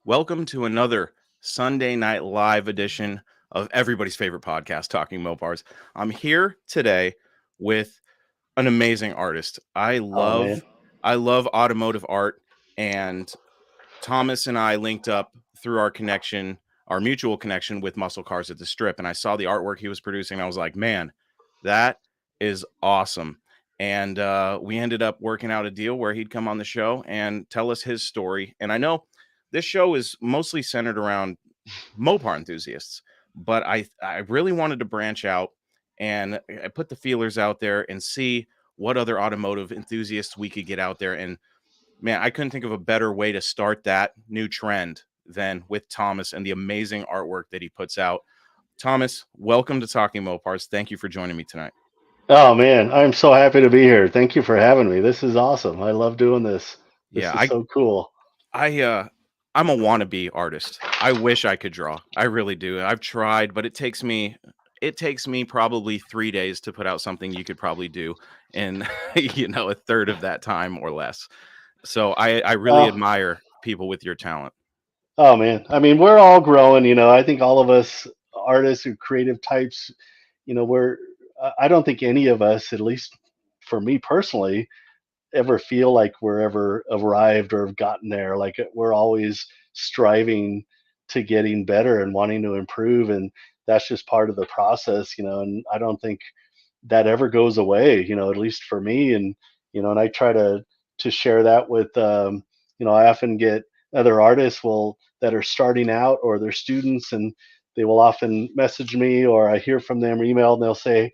Welcome to another Sunday Night Live edition of everybody's favorite podcast, Talking Mopars. I'm here today with an amazing artist. I Oh man. love I love automotive art, and Thomas and I linked up through our mutual connection with Muscle Cars at the Strip, and I saw the artwork he was producing. And I was like, man, that is awesome. And we ended up working out a deal where he'd come on the show and tell us his story. And I know this show is mostly centered around Mopar enthusiasts, but I really wanted to branch out and I put the feelers out there and see what other automotive enthusiasts we could get out there. And man, I couldn't think of a better way to start that new trend than with Thomas and the amazing artwork that he puts out. Thomas, welcome to Talking Mopars. Thank you for joining me tonight. Oh man, I'm so happy to be here. Thank you for having me. This is awesome. I love doing this. Yeah, This is so cool. I I'm a wannabe artist. I wish I could draw. I really do. I've tried, but it takes me probably 3 days to put out something you could probably do in a third of that time or less. So I really Oh, admire people with your talent. oh man. I mean, we're all growing, I think all of us artists or creative types, we're I don't think any of us, at least for me personally, ever feel like we're ever arrived or have gotten there. Like we're always striving to getting better and wanting to improve, and that's just part of the process, and I don't think that ever goes away, at least for me. And and I try to share that with I often get other artists will that are starting out or they're students, and they will often message me, or I hear from them or email, and they'll say,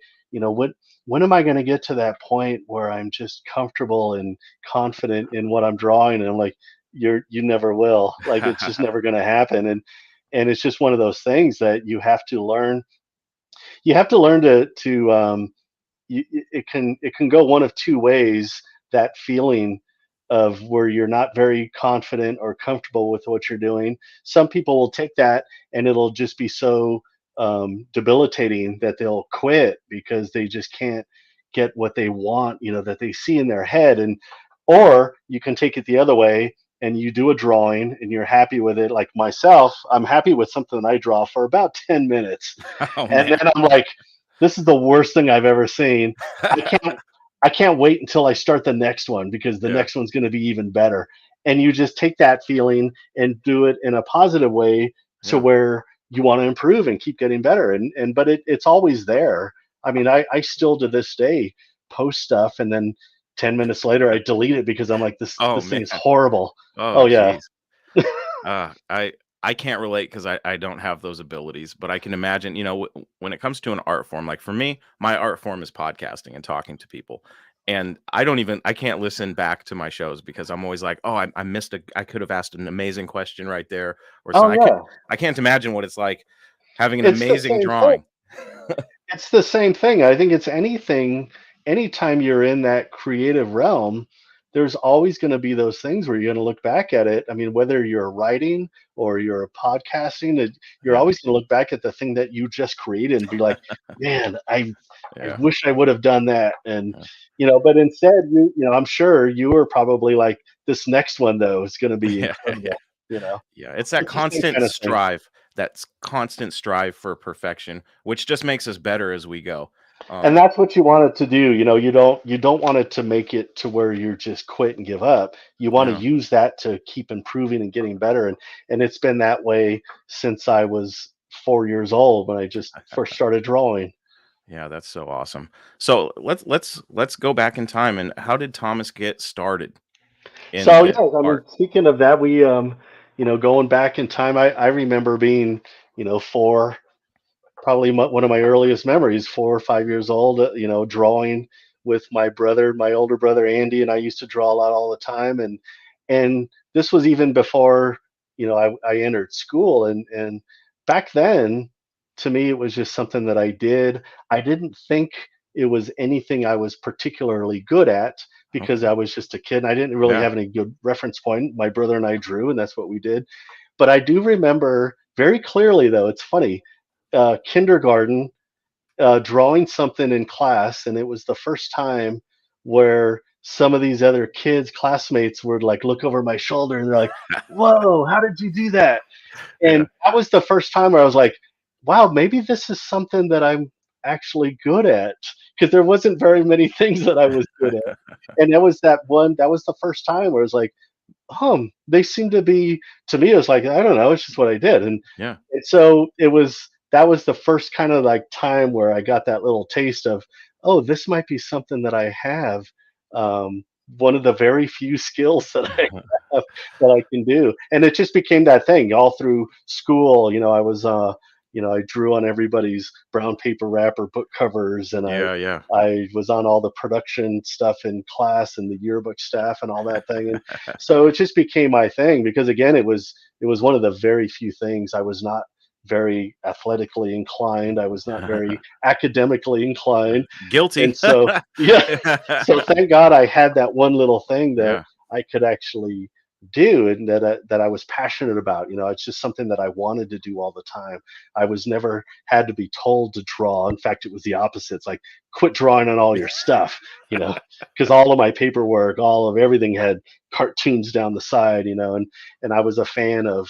when am I going to get to that point where I'm just comfortable and confident in what I'm drawing? And I'm like, you never will. Like it's just never going to happen. And it's just one of those things that you have to learn it can go one of two ways. That feeling of where you're not very confident or comfortable with what you're doing, some people will take that and it'll just be so debilitating that they'll quit because they just can't get what they want, that they see in their head. And or you can take it the other way, and you do a drawing and you're happy with it. Like myself, I'm happy with something I draw for about 10 minutes, Oh and man. then I'm like, this is the worst thing I've ever seen. I can't I can't wait until I start the next one because the Yeah. next one's going to be even better. And you just take that feeling and do it in a positive way to Yeah. where you want to improve and keep getting better. And but it's always there. I mean, I still to this day post stuff, and then 10 minutes later I delete it because I'm like, this Oh this thing man. is horrible. Oh Oh yeah. geez. I can't relate because I don't have those abilities, but I can imagine, when it comes to an art form, like for me, my art form is podcasting and talking to people. And I can't listen back to my shows because I'm always like, oh, I could have asked an amazing question right there or Oh something. yeah. I can't imagine what it's like having an It's the amazing same thing. drawing. It's the same thing. I think it's anytime you're in that creative realm, there's always going to be those things where you're going to look back at it. I mean, whether you're writing or you're podcasting, you're Yeah. always going to look back at the thing that you just created and be like, man, I Yeah. wish I would have done that. And, Yeah. but instead, I'm sure you were probably like, this next one, though, is going to be Yeah. Yeah. incredible. Yeah, it's that It's the same constant kind of thing. strive, constant strive for perfection, which just makes us better as we go. And Um, that's what you want it to do. You don't want it to make it to where you just quit and give up. You want to yeah, use that to keep improving and getting better. And it's been that way since I was 4 years old when I just first started drawing. yeah, that's so awesome. So let's go back in time. And how did Thomas get started in So the yeah, I mean, art? speaking of that, we going back in time, I remember being, four, probably one of my earliest memories, 4 or 5 years old, drawing with my brother, my older brother Andy, and I used to draw a lot all the time. And this was even before, I entered school. And back then, to me, it was just something that I did. I didn't think it was anything I was particularly good at because Okay. I was just a kid and I didn't really Yeah. have any good reference point. My brother and I drew, and that's what we did. But I do remember very clearly, though, it's funny, kindergarten, drawing something in class, and it was the first time where some of these other kids, classmates, would like look over my shoulder and they're like, "Whoa, how did you do that?" Yeah. And that was the first time where I was like, "Wow, maybe this is something that I'm actually good at." Because there wasn't very many things that I was good at, and that was the first time where I was like, they seem to be, to me, it was like, I don't know, it's just what I did. Yeah. And so that was the first kind of like time where I got that little taste of, oh, this might be something that I have. Um, One of the very few skills that I have that I can do. And it just became that thing all through school. I drew on everybody's brown paper wrapper book covers, and Yeah. Yeah. I was on all the production stuff in class and the yearbook staff and all that thing. And so it just became my thing because again, it was one of the very few things. I was not very athletically inclined. I was not very academically inclined. Guilty. And so, yeah, so thank God I had that one little thing that Yeah. I could actually do and that I was passionate about. It's just something that I wanted to do all the time. I was never had to be told to draw. In fact, it was the opposite. It's like, quit drawing on all your stuff, because all of my paperwork, all of everything had cartoons down the side, and I was a fan of,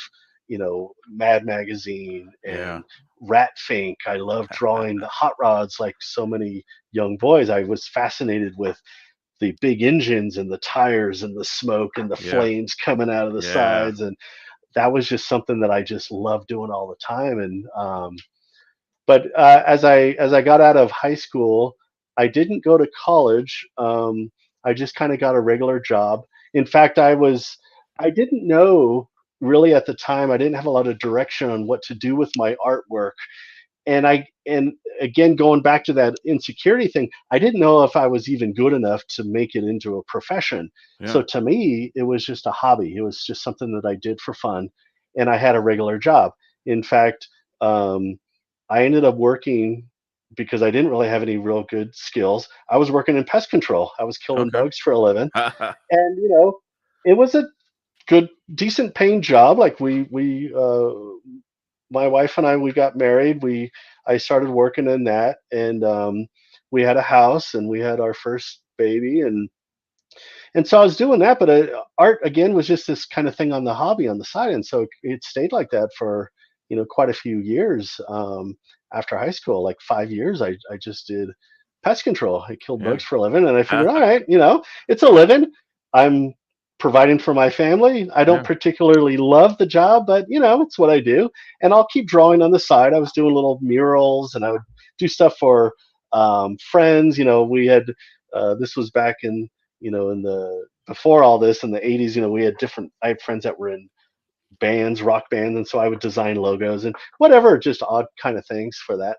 Mad Magazine Yeah. and Rat Fink. I loved drawing the hot rods like so many young boys. I was fascinated with the big engines and the tires and the smoke and the Yeah. flames coming out of the Yeah. sides. And that was just something that I just loved doing all the time. And but as I got out of high school, I didn't go to college. I just kind of got a regular job. In fact, I didn't know really at the time. I didn't have a lot of direction on what to do with my artwork, and again, going back to that insecurity thing, I didn't know if I was even good enough to make it into a profession. So Yeah. to me, it was just a hobby. It was just something that I did for fun, and I had a regular job. In fact, um, I ended up working because I didn't really have any real good skills. I was working in pest control. I was killing Okay. bugs for a living, and it was a good, decent paying job. Like my wife and I, we got married. I started working in that, and we had a house, and we had our first baby, and so I was doing that. But art again was just this kind of thing on the hobby on the side, and so it stayed like that for quite a few years. After high school, like 5 years, I just did pest control. I killed Yeah. bugs for a living, and I figured, all right, it's a living. I'm providing for my family. I don't Yeah. particularly love the job, but it's what I do, and I'll keep drawing on the side. I was doing little murals, and I would do stuff for friends. We had this was back in the before all this in the 80s. We had different. I had friends that were in bands, rock bands, and so I would design logos and whatever, just odd kind of things for that.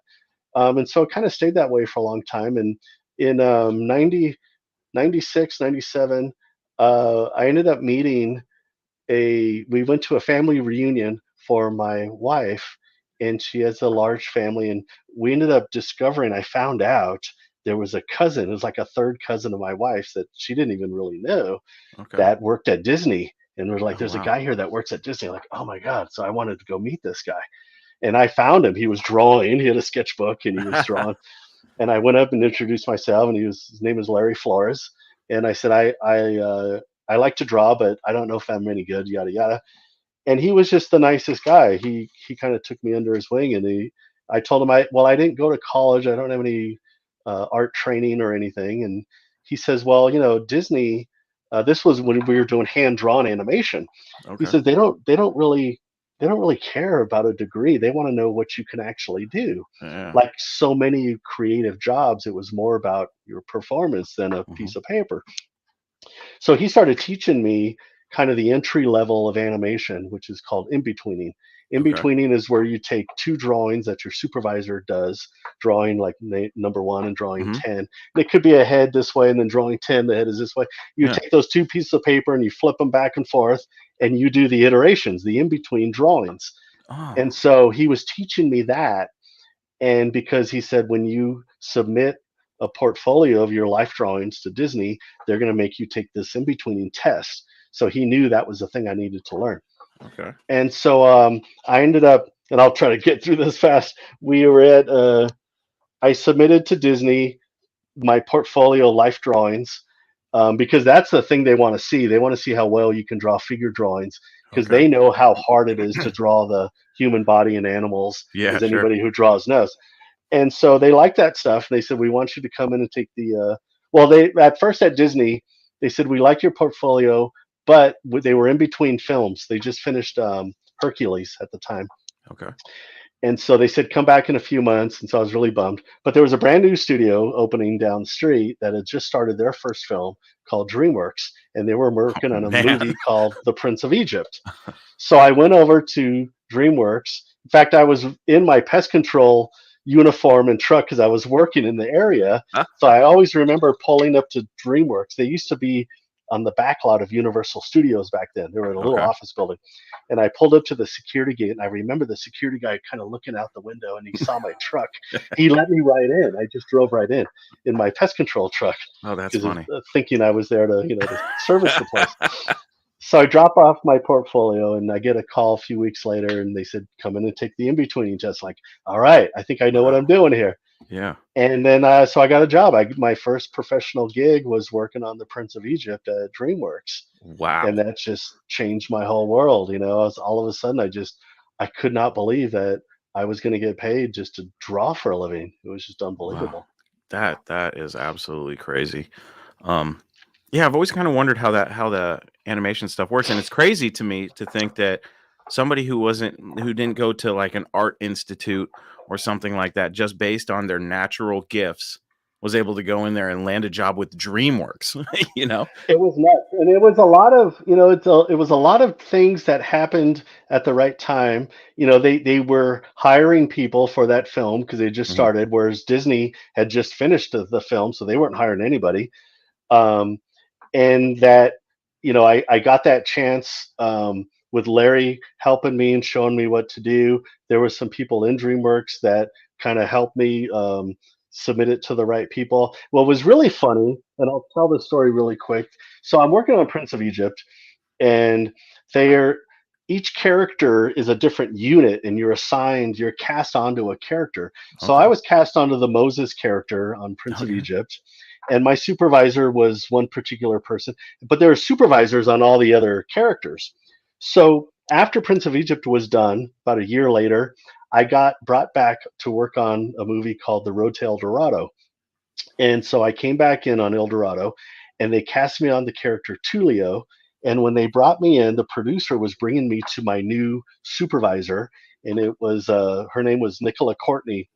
And so it kind of stayed that way for a long time. And in 96, 97, I ended up meeting we went to a family reunion for my wife, and she has a large family. And we ended up discovering, I found out there was a cousin, it was like a third cousin of my wife's that she didn't even really know, Okay. that worked at Disney. And we're like, Oh there's a wow. guy here that works at Disney. Like, oh my God. So I wanted to go meet this guy. And I found him. He was drawing. He had a sketchbook and he was drawing. And I went up and introduced myself, and his name is Larry Flores. And I said, I like to draw, but I don't know if I'm any good, yada yada. And he was just the nicest guy. He kind of took me under his wing, and I told him, I didn't go to college. I don't have any art training or anything. And he says, well, Disney. This was when we were doing hand drawn animation. He Okay. says they don't really care about a degree. They want to know what you can actually do. Yeah. Like so many creative jobs, it was more about your performance than a Hmm. piece of paper. So he started teaching me kind of the entry level of animation, which is called in-betweening. Okay. In-betweening is where you take two drawings that your supervisor does, drawing like number one and drawing Hmm. 10. And it could be a head this way, and then drawing 10, the head is this way. You Yeah. take those two pieces of paper and you flip them back and forth, and you do the iterations, the in-between drawings. Oh. And so he was teaching me that. And because he said, when you submit a portfolio of your life drawings to Disney, they're going to make you take this in betweening test. So he knew that was the thing I needed to learn. Okay. And so I ended up, and I'll try to get through this fast. I submitted to Disney my portfolio life drawings. because that's the thing they want to see. They want to see how well you can draw figure drawings because Okay. they know how hard it is to draw the human body and animals, Yeah, as sure. anybody who draws knows. And so they like that stuff. And they said, we want you to come in and take well, they at first at Disney, they said, we like your portfolio, but they were in between films. They just finished Hercules at the time. Okay. And so they said, come back in a few months. And so I was really bummed. But there was a brand new studio opening down the street that had just started their first film called DreamWorks. And they were working Oh, on a man. movie called The Prince of Egypt. So I went over to DreamWorks. In fact, I was in my pest control uniform and truck because I was working in the area. So I always remember pulling up to DreamWorks. They used to be on the back lot of Universal Studios back then. They were in a little Okay. office building. And I pulled up to the security gate, and I remember the security guy kind of looking out the window, and he saw my truck. He let me right in. I just drove right in my pest control truck Oh, that's because funny. thinking I was there to service the place. So I drop off my portfolio and I get a call a few weeks later and they said, come in and take the in-between test. Like, all right, I think I know what Wow. I'm doing here. Yeah. And then, so I got a job. My first professional gig was working on The Prince of Egypt at DreamWorks. And Wow. that just changed my whole world. All of a sudden, I could not believe that I was going to get paid just to draw for a living. It was just Wow. unbelievable. That is absolutely crazy. Um, yeah, I've always kind of wondered how the animation stuff works, and it's crazy to me to think that somebody who didn't go to like an art institute or something like that, just based on their natural gifts, was able to go in there and land a job with DreamWorks. You know? It was nuts, and it was a lot of it was a lot of things that happened at the right time. They were hiring people for that film because they just Mhm. started, whereas Disney had just finished the film, so they weren't hiring anybody. Um, and that I got that chance with Larry helping me and showing me what to do. There were some people in DreamWorks that kind of helped me submit it to the right people. What was really funny, and I'll tell the story really quick. So I'm working on Prince of Egypt, and they're each character is a different unit, and you're cast onto a character. So I Okay. was cast onto the Moses character on Prince of Okay. Egypt, and my supervisor was one particular person, but there were supervisors on all the other characters. So after Prince of Egypt was done, about a year later, I got brought back to work on a movie called The Road to El Dorado. And so I came back in on El Dorado, and they cast me on the character Tulio. And when they brought me in, the producer was bringing me to my new supervisor, and it was her name was Nicola Courtney.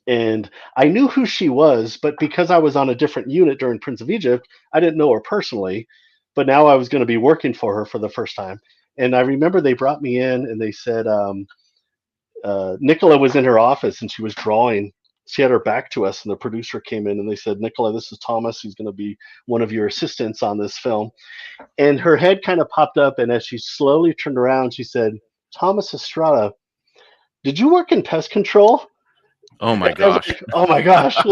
And I knew who she was, but because I was on a different unit during Prince of Egypt, I didn't know her personally. But now I was going to be working for her for the first time. And I remember they brought me in and they said, Nicola was in her office and she was drawing. She had her back to us, and the producer came in and they said, Nicola, this is Thomas. He's going to be one of your assistants on this film. And her head kind of popped up. And as she slowly turned around, she said, Thomas Estrada, did you work in pest control? Oh my And I was gosh. like, oh my gosh.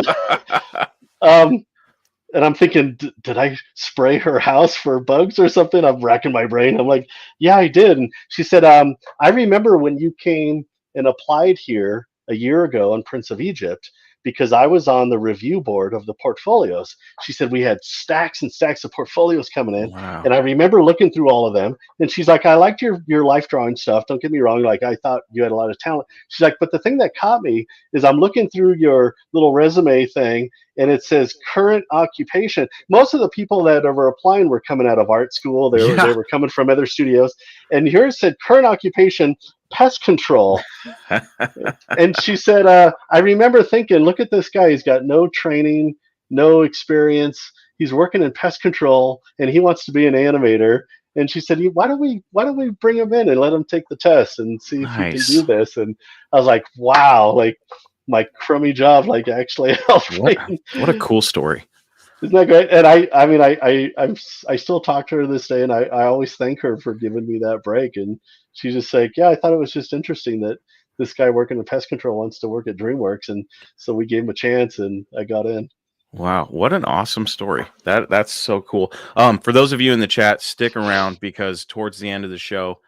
um, and I'm thinking, did I spray her house for bugs or something? I'm racking my brain. I'm like, yeah, I did. And she said, I remember when you came and applied here a year ago on Prince of Egypt because I was on the review board of the portfolios. She said we had stacks and stacks of portfolios coming in. And Wow. I remember looking through all of them. And she's like, I liked your life drawing stuff. Don't get me wrong. Like, I thought you had a lot of talent. She's like, but the thing that caught me is I'm looking through your little resume thing, and it says current occupation. Most of the people that were applying were coming out of art school. They Yeah. were coming from other studios, and yours said current occupation pest control. And she said, I remember thinking, look at this guy. He's got no training, no experience. He's working in pest control, and he wants to be an animator. And she said, why don't we bring him in and let him take the test and see if he can do Nice. this? And I was like, wow, like my crummy job, like actually helped What me. what a cool story. Isn't that great? And I mean, I still talk to her this day, and I always thank her for giving me that break. And she's just like, yeah, I thought it was just interesting that this guy working in pest control wants to work at DreamWorks, and so we gave him a chance, and I got in. Wow, what an awesome story. That's so cool. For those of you in the chat, stick around because towards the end of the show,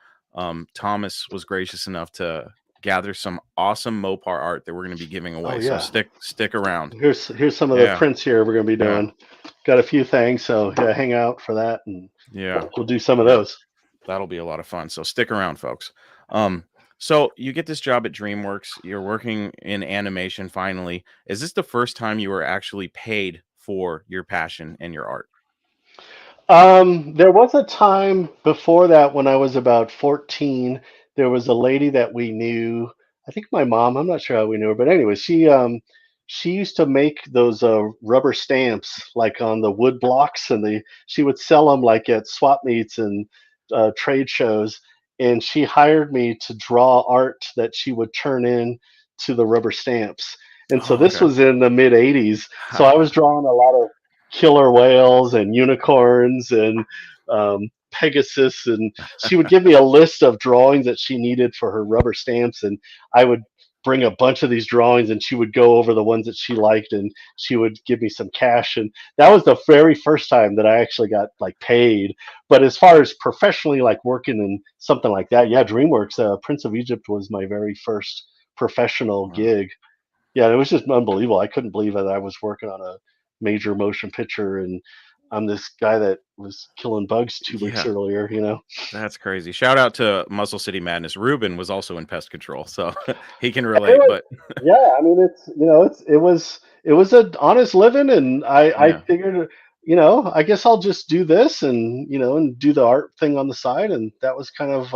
Thomas was gracious enough to gather some awesome Mopar art that we're going to be giving Oh away. So yeah. stick around. Here's some of the Yeah, prints here we're gonna be yeah, doing. Got a few things, so yeah, hang out for that, and yeah, we'll do some of yeah. those. That'll be a lot of fun. So stick around, folks. Um, so you get this job at DreamWorks. You're working in animation finally. Is this the first time you were actually paid for your passion and your art? There was a time before that when I was about 14. There was a lady that we knew. I think my mom. I'm not sure how we knew her, but anyway, she used to make those rubber stamps like on the wood blocks, and she would sell them like at swap meets and trade shows. And she hired me to draw art that she would turn in to the rubber stamps. And so Oh, this okay. was in the mid 80s. So I was drawing a lot of killer whales and unicorns and Pegasus, and she would give me a list of drawings that she needed for her rubber stamps, and I would bring a bunch of these drawings, and she would go over the ones that she liked, and she would give me some cash, and that was the very first time that I actually got like paid. But as far as professionally, like working in something like that, yeah, DreamWorks, Prince of Egypt was my very first professional Wow. gig. Yeah, it was just unbelievable. I couldn't believe that I was working on a major motion picture, and I'm this guy that was killing bugs 2 weeks Yeah, earlier. that's crazy. Shout out to Muscle City Madness. Ruben was also in pest control, so he can It relate. was, But yeah. I mean, it was an honest living, and I yeah, figured, I guess I'll just do this, and and do the art thing on the side, and that was kind of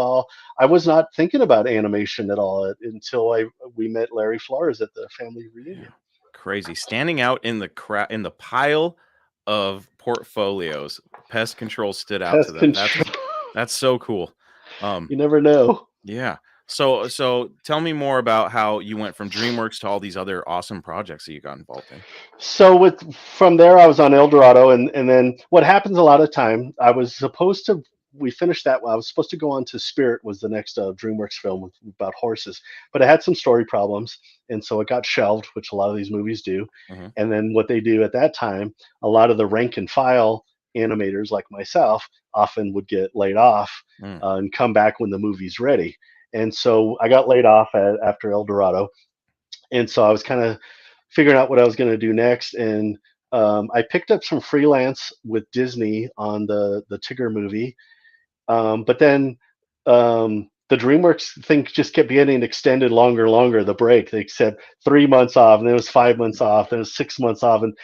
I was not thinking about animation at all until I we met Larry Flores at the family yeah, reunion. crazy. Standing out in the in the pile of portfolios, pest control stood out to Pest them. control. That's so cool. Um, You never know. yeah. So tell me more about how you went from DreamWorks to all these other awesome projects that you got involved in. So from there, I was on El Dorado, and then what happens a lot of time, I was supposed to. We finished that. I was supposed to go on to Spirit, was the next DreamWorks film about horses, but it had some story problems, and so it got shelved, which a lot of these movies do. Mhm. And then what they do at that time, a lot of the rank and file animators like myself often would get laid off Mm, and come back when the movie's ready. And so I got laid off after El Dorado, and so I was kind of figuring out what I was going to do next. And I picked up some freelance with Disney on the Tigger movie, but then the DreamWorks thing just kept getting extended longer and longer. The break, they said 3 months off, and then it was 5 months off, then it was 6 months off, and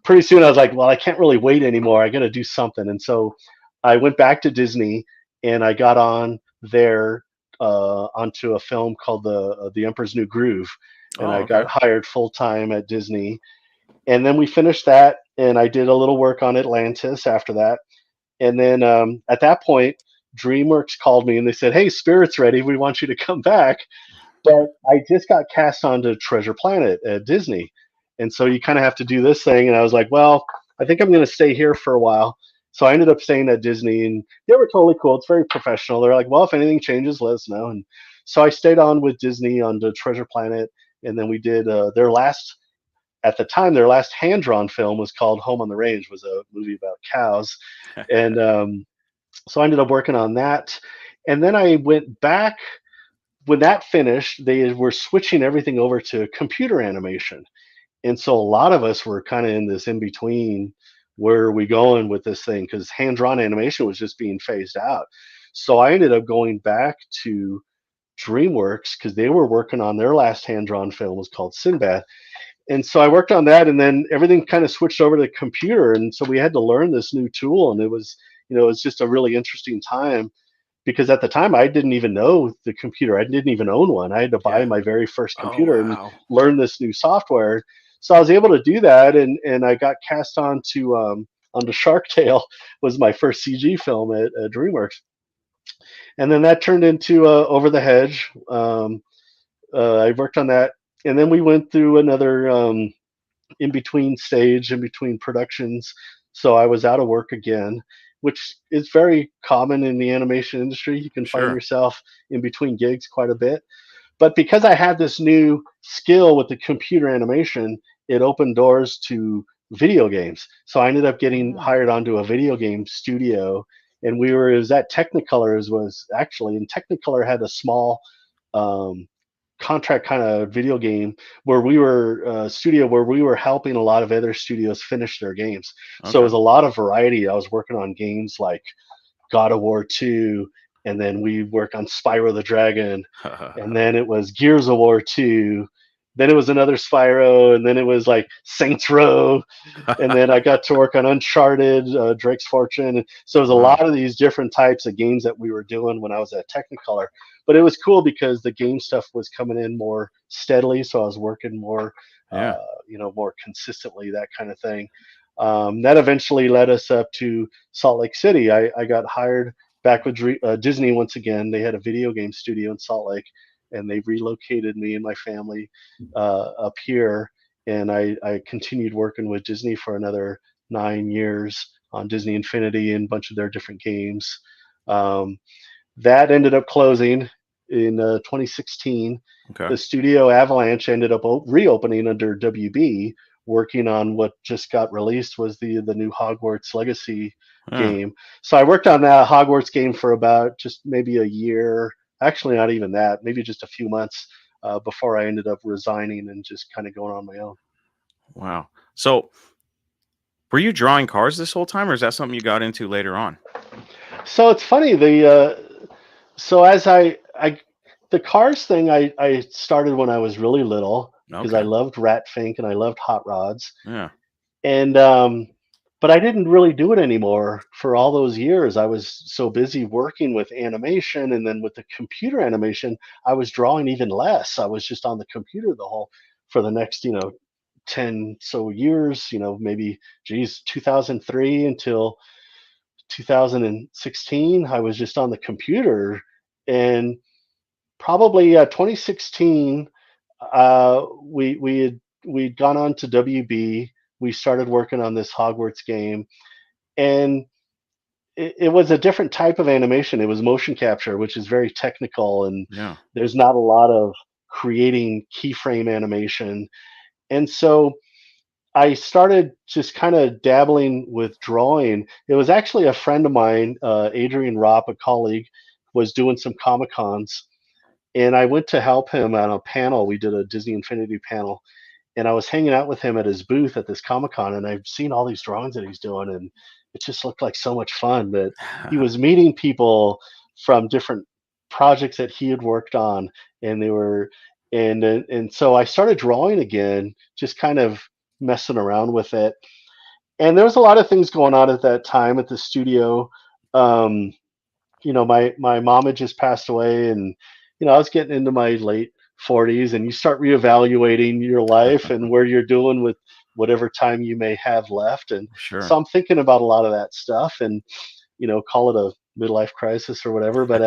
pretty soon I was like, well, I can't really wait anymore. I got to do something. And so I went back to Disney, and I got on there onto a film called the Emperor's New Groove, and oh, I got okay. hired full time at Disney. And then we finished that, and I did a little work on Atlantis after that. And then at that point, DreamWorks called me and they said, "Hey, Spirit's ready. We want you to come back." But I just got cast onto Treasure Planet at Disney. And so you kind of have to do this thing. And I was like, well, I think I'm going to stay here for a while. So I ended up staying at Disney, and they were totally cool. It's very professional. They're like, well, if anything changes, let us know. And so I stayed on with Disney on the Treasure Planet. And then we did at the time, their last hand drawn film was called Home on the Range, was a movie about cows. And so I ended up working on that. And then I went back when that finished, they were switching everything over to computer animation. And so a lot of us were kind of in this in between, where are we going with this thing? Because hand drawn animation was just being phased out. So I ended up going back to DreamWorks because they were working on their last hand drawn film was called Sinbad. And so I worked on that, and then everything kind of switched over to the computer. And so we had to learn this new tool, and it was just a really interesting time because at the time I didn't even know the computer. I didn't even own one. I had to buy Yeah. my very first Oh, computer and wow. learn this new software. So I was able to do that, and I got cast onto Shark Tale was my first CG film at DreamWorks, and then that turned into Over the Hedge. I worked on that, and then we went through another in between stage, in between productions. So I was out of work again, which is very common in the animation industry. You can find Sure. yourself in between gigs quite a bit. But because I had this new skill with the computer animation, it opened doors to video games. So I ended up getting hired Ah, onto a video game studio, and it was at Technicolor, was actually, and Technicolor had a small um, contract kind of video game where we were studio where we were helping a lot of other studios finish their games. So it Okay. was a lot of variety. I was working on games like God of War 2, and then we work on Spyro the Dragon, and then it was Gears of War 2, then it was another Spyro, and then it was like Saints Row, and then I got to work on Uncharted, Drake's Fortune. So it was a Wow. lot of these different types of games that we were doing when I was at Technicolor. But it was cool because the game stuff was coming in more steadily, so I was working more, Yeah. more consistently, that kind of thing. That eventually led us up to Salt Lake City. I got hired back with Disney once again. They had a video game studio in Salt Lake, and they relocated me and my family up here, and I continued working with Disney for another 9 years on Disney Infinity and a bunch of their different games. Um, that ended up closing in 2016. Okay. The studio Avalanche ended up reopening under WB, working on what just got released was the new Hogwarts Legacy Yeah. game. So I worked on that Hogwarts game for about just maybe a year. Actually, not even that. Maybe just a few months before I ended up resigning and just kind of going on my own. Wow. So were you drawing cars this whole time, or is that something you got into later on? So it's funny so as I the cars thing I started when I was really little because I Okay. loved Rat Fink and I loved hot rods, Yeah. and but I didn't really do it anymore for all those years. I was so busy working with animation, and then with the computer animation I was drawing even less. I was just on the computer the whole for the next 10 so years, maybe, geez, 2003 until 2016. I was just on the computer, and probably 2016, we'd gone on to WB. We started working on this Hogwarts game, and it was a different type of animation. It was motion capture, which is very technical, and Yeah. there's not a lot of creating keyframe animation. And so I started just kind of dabbling with drawing. It was actually a friend of mine, Adrian Ropp, a colleague, was doing some Comic Cons, and I went to help him on a panel. We did a Disney Infinity panel, and I was hanging out with him at his booth at this Comic Con, and I've seen all these drawings that he's doing, and it just looked like so much fun that he was meeting people from different projects that he had worked on, and they were, and so I started drawing again, just kind of messing around with it. And there was a lot of things going on at that time at the studio. Um, my mom had just passed away, and I was getting into my late 40s, and you start reevaluating your life and where you're doing with whatever time you may have left. And Sure. so I'm thinking about a lot of that stuff, and call it a midlife crisis or whatever. But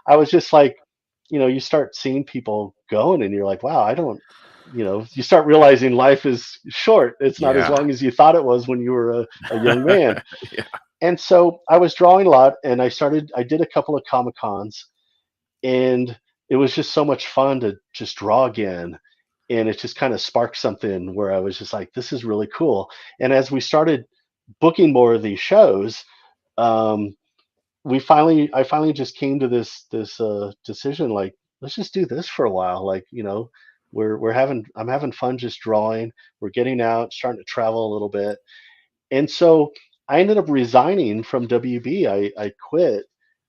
I was just like, you start seeing people going, and you're like, wow, I don't. You start realizing life is short. It's not as Yeah. long as you thought it was when you were a young man. Yeah. And so I was drawing a lot, and I did a couple of Comic Cons, and it was just so much fun to just draw again. And it just kind of sparked something where I was just like, this is really cool. And as we started booking more of these shows, um, I finally just came to this decision, like, let's just do this for a while. Like, I'm having fun just drawing. We're getting out, starting to travel a little bit, and so I ended up resigning from WB. I quit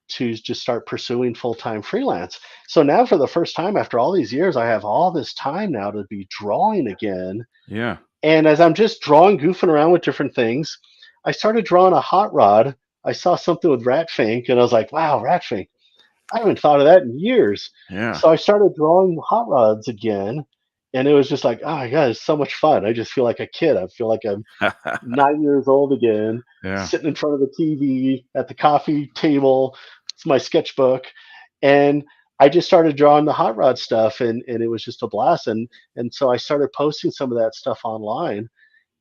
to just start pursuing full time freelance. So now, for the first time after all these years, I have all this time now to be drawing again. Yeah. And as I'm just drawing, goofing around with different things, I started drawing a hot rod. I saw something with Ratfink, and I was like, wow, Ratfink. I haven't thought of that in years. Yeah. So I started drawing hot rods again. And it was just like, oh my God, it's so much fun. I just feel like a kid. I feel like I'm 9 years old again, Yeah. sitting in front of the TV at the coffee table. It's my sketchbook, and I just started drawing the hot rod stuff, and it was just a blast. And so I started posting some of that stuff online,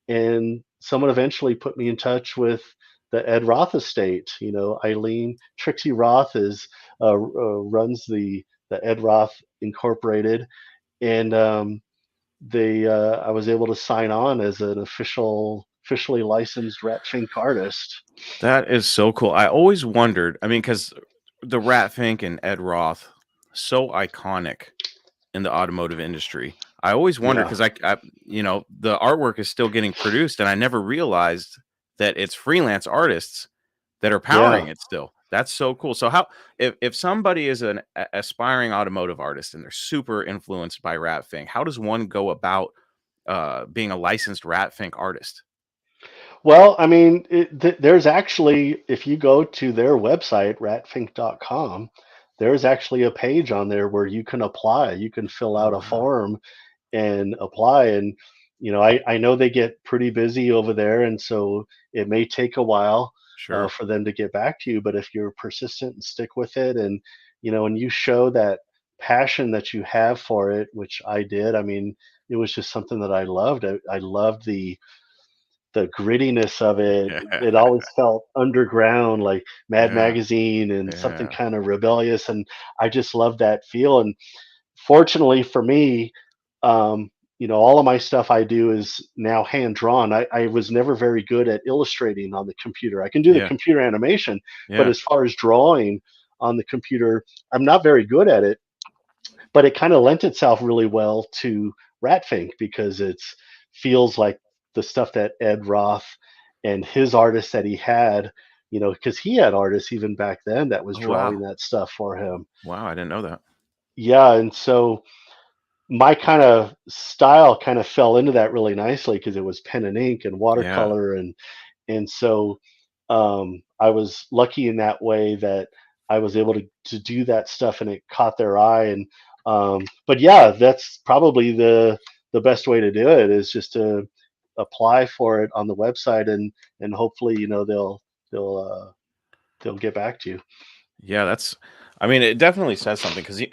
and someone eventually put me in touch with the Ed Roth estate. Eileen Trixie Roth is runs the Ed Roth Incorporated, and they I was able to sign on as an officially licensed Rat Fink artist. That is so cool. I always wondered, I mean, because the Rat Fink and Ed Roth, so iconic. in the automotive industry. I always wonder Yeah, because the artwork is still getting produced, and I never realized that it's freelance artists that are yeah. powering it still. That's so cool. So how if somebody is an aspiring automotive artist and they're super influenced by Ratfink, how does one go about being a licensed Ratfink artist? Well, I mean, there's actually, if you go to their website, ratfink.com, there's actually a page on there where you can apply. You can fill Oh out a wow. form and apply. And, I know they get pretty busy over there. And so it may take a while Sure. for them to get back to you. But if you're persistent and stick with it and you show that passion that you have for it, which I did, I mean, it was just something that I loved. I loved the grittiness of it. It always felt underground, like Mad Yeah. Magazine and something Yeah. kind of rebellious. And I just loved that feel. And fortunately for me, um, all of my stuff I do is now hand drawn. I was never very good at illustrating on the computer. I can do the Yeah. computer animation, but Yeah. as far as drawing on the computer, I'm not very good at it. But it kind of lent itself really well to Ratfink because it's feels like the stuff that Ed Roth and his artists that he had, because he had artists even back then that was Oh drawing wow. that stuff for him. Wow, I didn't know that. Yeah, and so my kind of style kind of fell into that really nicely because it was pen and ink and Yeah. watercolor and so I was lucky in that way that I was able to do that stuff and it caught their eye. And but yeah, that's probably the best way to do it is just to apply for it on the website and hopefully they'll they'll get back to you. Yeah, that's I mean, it definitely says something because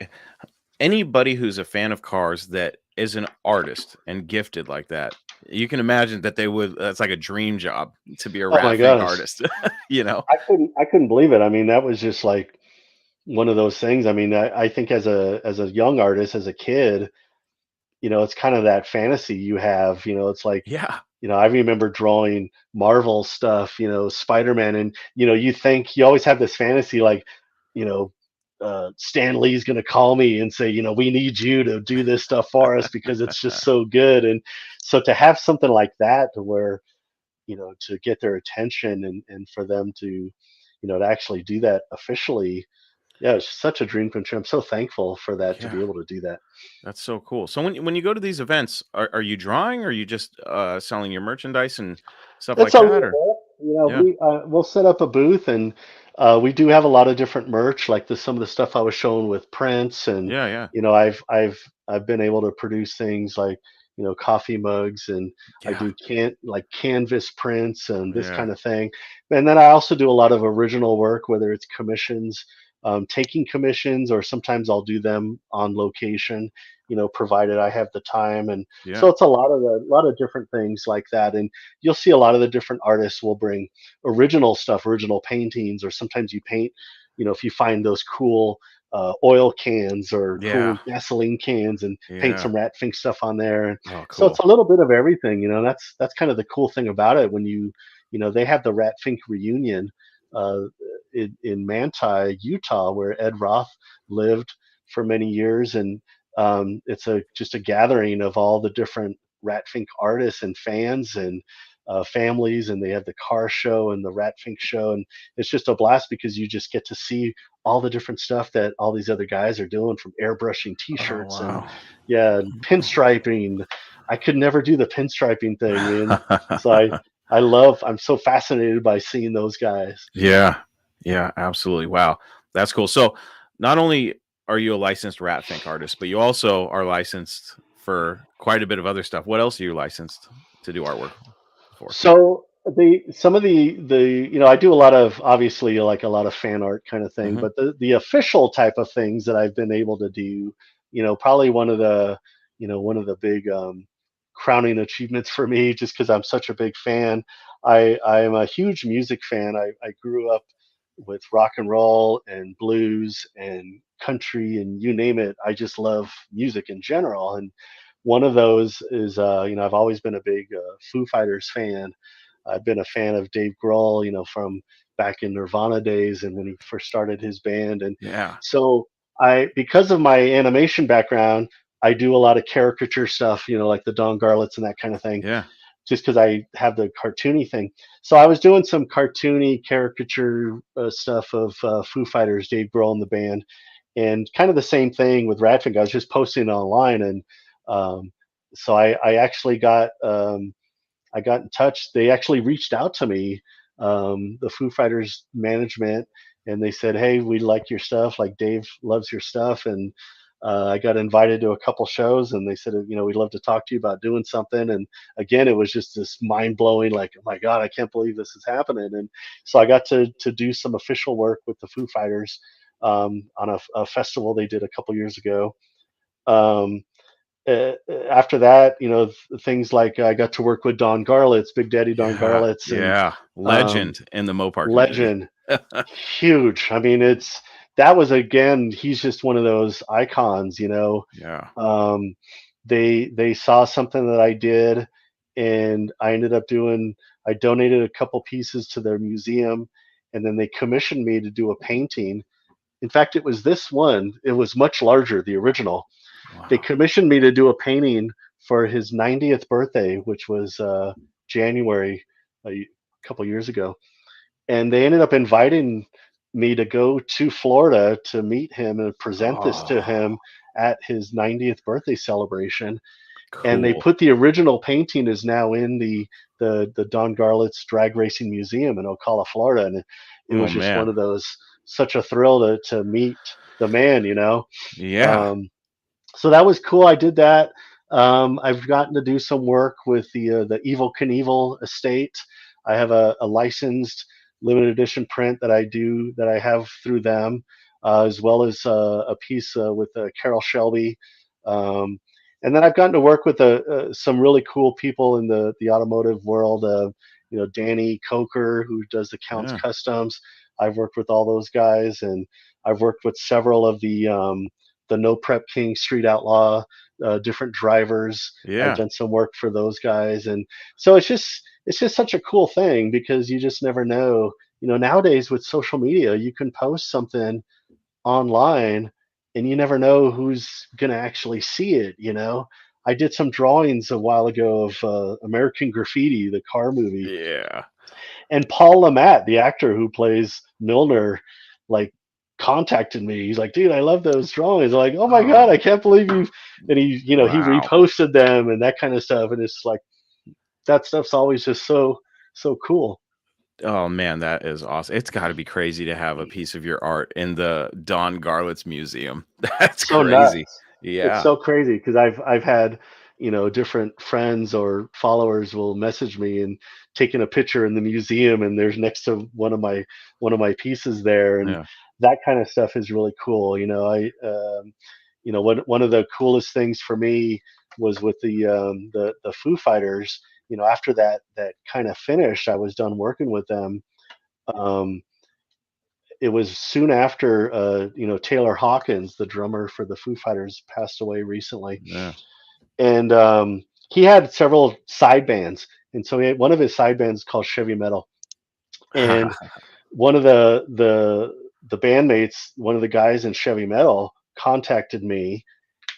anybody who's a fan of cars that is an artist and gifted like that, you can imagine that they would that's like a dream job to be a Oh my Ratfink gosh, artist, you know? I couldn't believe it. I mean, that was just like one of those things. I mean, I think as a young artist, as a kid, it's kind of that fantasy you have. It's like, Yeah. I remember drawing Marvel stuff, Spider-Man, and you think you always have this fantasy like, you know, Stan Lee's gonna call me and say, we need you to do this stuff for us because it's just so good. And so to have something like that to where, to get their attention and for them to actually do that officially, yeah, it's such a dream come true. I'm so thankful for that to Yeah. be able to do that. That's so cool. So when you go to these events, are you drawing or are you just selling your merchandise and stuff It's like a that? little Or bit. yeah. We'll set up a booth and we do have a lot of different merch, like some of the stuff I was showing with Prince, and Yeah, yeah. I've been able to produce things like coffee mugs, and I Yeah. do like canvas prints and this Yeah. kind of thing. And then I also do a lot of original work, whether it's commissions, taking commissions, or sometimes I'll do them on location. Provided I have the time, and so Yeah. it's a lot of different things like that. And you'll see a lot of the different artists will bring original stuff, original paintings, or sometimes you paint, if you find those cool oil cans or Yeah. cool gasoline cans and paint Yeah. some rat fink stuff on there. And Oh, so it's cool. a little bit of everything, that's kind of the cool thing about it when they have the rat fink reunion uh, in Manti, Utah, where Ed Roth lived for many years. And it's just a gathering of all the different Ratfink artists and fans and families, and they have the car show and the Ratfink show, and it's just a blast because you just get to see all the different stuff that all these other guys are doing, from airbrushing Oh, T-shirts and wow. yeah, and pinstriping. I could never do the pinstriping thing, man. So I'm so fascinated by seeing those guys. Yeah. Yeah, absolutely. Wow. That's cool. So, not only are you a licensed Ratfink artist, but you also are licensed for quite a bit of other stuff. What else are you licensed to do artwork for? So some of the I do a lot of, obviously, like a lot of fan art kind of thing, Mhm. but the official type of things that I've been able to do, probably one of the big crowning achievements for me, just because I'm such a big fan. I am a huge music fan. I grew up with rock and roll and blues and country and you name it. I just love music in general, and one of those is, I've always been a big Foo Fighters fan. I've been a fan of Dave Grohl, from back in Nirvana days and when he first started his band. And Yeah. so because of my animation background, I do a lot of caricature stuff, like the Don Garlits and that kind of thing, Yeah. just because I have the cartoony thing. So I was doing some cartoony caricature stuff of Foo Fighters, Dave Grohl and the band, and kind of the same thing with Radfink. I was just posting it online, and um, so I actually I got in touch. They actually reached out to me, the Foo Fighters management, and they said, "Hey, we like your stuff. Like Dave loves your stuff." And I got invited to a couple shows, and they said, "We'd love to talk to you about doing something." And again, it was just this mind blowing, like, "Oh my God, I can't believe this is happening." And so I got to do some official work with the Foo Fighters on a festival they did a couple years ago. Um, After that, things like I got to work with Don Garlits, Big Daddy Don Yeah. Garlits, and Yeah. um, Legend in the Mopar community. legend, huge. I mean, that was again, he's just one of those icons. Yeah. Um, they saw something that I did, and I ended up doing. I donated a couple pieces to their museum, and then they commissioned me to do a painting. In fact, it was this one. It was much larger, the original. They Wow. commissioned me to do a painting for his 90th birthday, which was January, a couple years ago. And they ended up inviting me to go to Florida to meet him and present this to Oh, him at his 90th birthday celebration. And they cool. put the original painting is now in the Don Garlits Drag Racing Museum in Ocala, Florida. And it Oh was just one man. of those, such a thrill to meet the man. Yeah. Um, so that was cool. I did that. I've gotten to do some work with the Evil Knievel estate. I have a licensed limited edition print that I have through them, as well as a piece with Carol Shelby. Um, and then I've gotten to work with some really cool people in the automotive world. Danny Coker, who does the Counts Yeah. Customs. I've worked with all those guys, and I've worked with several of the No Prep King Street Outlaw, different drivers. I've Yeah. done some work for those guys, and so it's just such a cool thing because you just never know. Nowadays with social media, you can post something online, and you never know who's gonna actually see it. I did some drawings a while ago of American Graffiti, the car movie, Yeah. and Paul Lamette, the actor who plays Milner, like contacted me. He's like, "Dude, I love those drawings." I'm like, "Oh my God, Oh, I can't believe you!" And he wow. reposted them and that kind of stuff. And it's like that stuff's always just so cool. Oh man, that is awesome. It's got to be crazy to have a piece of your art in the Don Garlits Museum. That's So nuts. crazy. It's Yeah. so crazy because I've had different friends or followers will message me and taking a picture in the museum, and there's next to one of my pieces there, and Yeah. that kind of stuff is really cool. One of the coolest things for me was with the Foo Fighters. After that kind of finished, I was done working with them. Um, it was soon after Taylor Hawkins, the drummer for the Foo Fighters, passed away recently, Yeah. and he had several side bands, and so he had one of his side bands called Chevy Metal, and one of the bandmates, one of the guys in Chevy Metal, contacted me,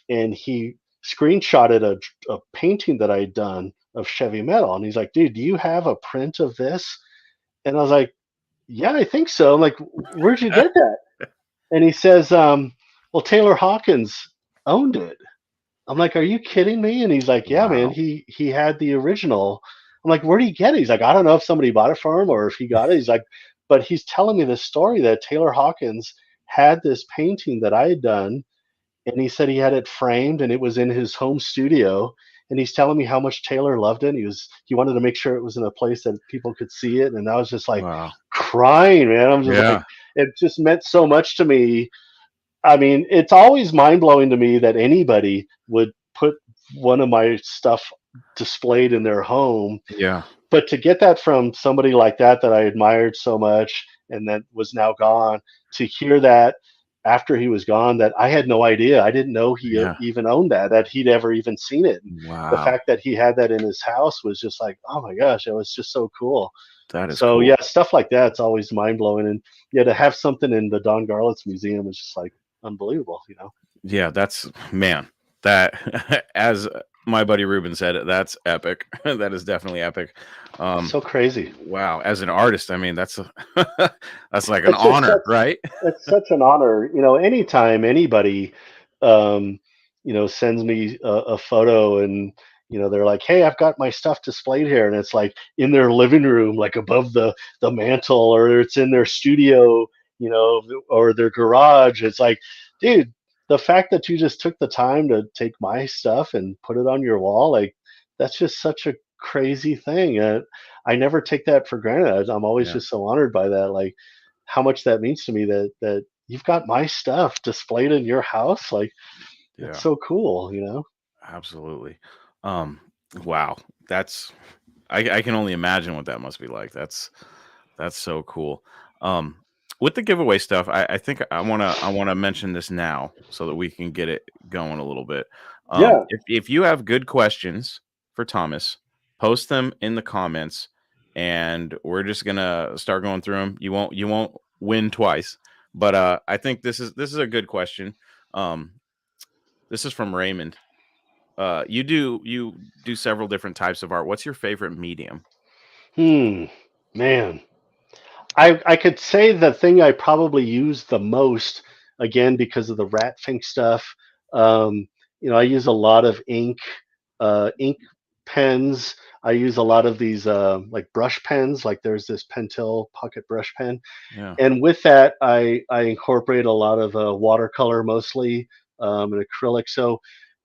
and he screenshotted a painting that I had done of Chevy Metal, and he's like, "Dude, do you have a print of this?" And I was like, "Yeah, I think so." I'm like, "Where'd you get that?" And he says, "Well, Taylor Hawkins owned it." I'm like, "Are you kidding me?" And he's like, "Yeah, man, Wow. he had the original." I'm like, "Where did he get it?" He's like, "I don't know if somebody bought it for him or if he got it." He's like, "But he's telling me this story that Taylor Hawkins had this painting that I had done, and he said he had it framed and it was in his home studio, and he's telling me how much Taylor loved it. He wanted to make sure it was in a place that people could see it." And I was just like Wow. crying, man. I'm just like, Yeah. it just meant so much to me. I mean, it's always mind blowing to me that anybody would put one of my stuff displayed in their home, Yeah. but to get that from somebody like that I admired so much and that was now gone, to hear that after he was gone, that I had no idea. I didn't know he Yeah. even owned that he'd ever even seen it. And the Wow. fact that he had that in his house was just like, oh my gosh, it was just so cool. That is So yeah, cool. stuff like that's always mind blowing, and yeah, to have something in the Don Garlits Museum is just like unbelievable. Yeah, that's man. That, as my buddy Ruben said, that's epic. That is definitely epic. Um, So crazy. wow, as an artist, I mean, that's that's like an It's just honor, such right? it's such an honor. Anytime anybody, um, sends me a photo and they're like, "Hey, I've got my stuff displayed here," and it's like in their living room, like above the mantle, or it's in their studio, or their garage. It's like, dude, the fact that you just took the time to take my stuff and put it on your wall, like that's just such a crazy thing. I never take that for granted. I'm always Yeah, just so honored by that. Like how much that means to me that you've got my stuff displayed in your house. Like that's yeah, so cool. absolutely. Um, wow, that's I can only imagine what that must be like. That's so cool. Um, with the giveaway stuff, I think I wanna mention this now so that we can get it going a little bit. Yeah, If you have good questions for Thomas, post them in the comments, and we're just gonna start going through them. You won't win twice, but I think this is a good question. Um, this is from Raymond. You do several different types of art. What's your favorite medium? hmm, man. I could say the thing I probably use the most, again because of the rat fink stuff. Um, I use a lot of ink pens. I use a lot of these like brush pens. Like there's this Pentel pocket brush pen, Yeah. and with that, I incorporate a lot of watercolor mostly, and acrylic. So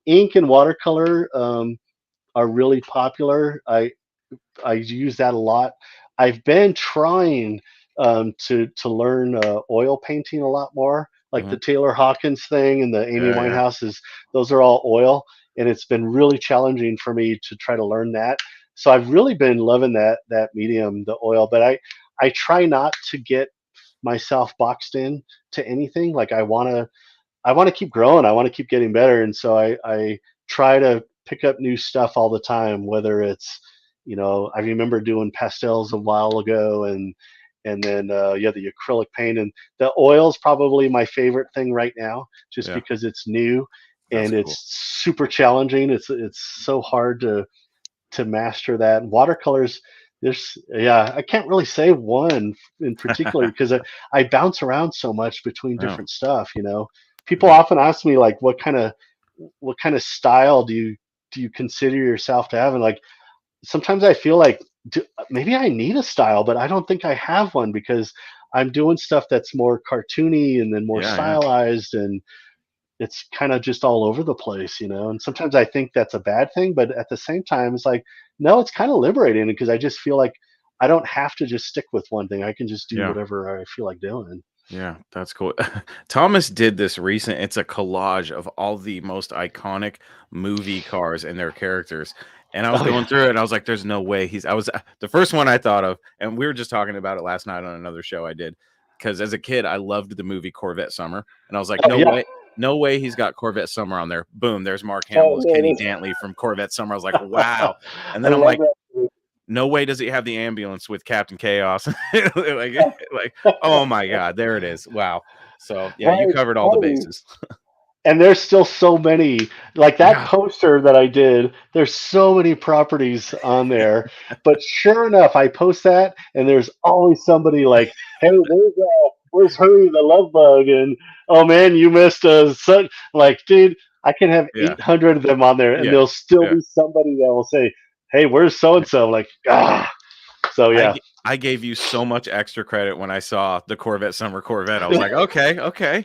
ink and watercolor are really popular. I use that a lot. I've been trying to learn oil painting a lot more, like Mhm. the Taylor Hawkins thing and the Amy Yeah, yeah. Winehouse's. Those are all oil, and it's been really challenging for me to try to learn that. So I've really been loving that medium, the oil. But I try not to get myself boxed in to anything. Like I want to keep growing. I want to keep getting better, and so I try to pick up new stuff all the time. Whether it's, I remember doing pastels a while ago, and then yeah, the acrylic paint and the oil's probably my favorite thing right now, just Yeah. because it's new That's and cool. it's super challenging. It's so hard to master that. And watercolors, yeah, I can't really say one in particular because I bounce around so much between Yeah. different stuff. People Yeah. often ask me like, what kind of style do you consider yourself to have? And like sometimes I feel like maybe I need a style, but I don't think I have one because I'm doing stuff that's more cartoony and then more Yeah, yeah. stylized, and it's kind of just all over the place. And sometimes I think that's a bad thing, but at the same time it's like, no, it's kind of liberating because I just feel like I don't have to just stick with one thing. I can just do Yeah. whatever I feel like doing. Yeah, that's cool. Thomas did this recent it's a collage of all the most iconic movie cars and their characters. And I was Oh going yeah. through it and I was like, there's no way I was the first one I thought of, and we were just talking about it last night on another show I did. Because as a kid, I loved the movie Corvette Summer. And I was like, Oh yeah. no way he's got Corvette Summer on there. Boom, there's Mark Hamill Oh as man, Kenny Dantley from Corvette Summer. I was like, wow. And I then I'm love like, that. no way does he have the ambulance with Captain Chaos. like, oh my God, there it is. Wow. So yeah, Well, you it's covered all the funny. bases. And there's still so many, like that Yeah. poster that I did, there's so many properties on there. But sure enough, I post that and there's always somebody like, hey, where's Hurry the love bug? And oh man, you missed such, like, dude, I can have Yeah. 800 of them on there and Yeah. there'll still Yeah. be somebody that will say, hey, where's so and so? Like, ah. So I yeah. g- I gave you so much extra credit when I saw the Corvette Summer Corvette. I was like, okay, okay.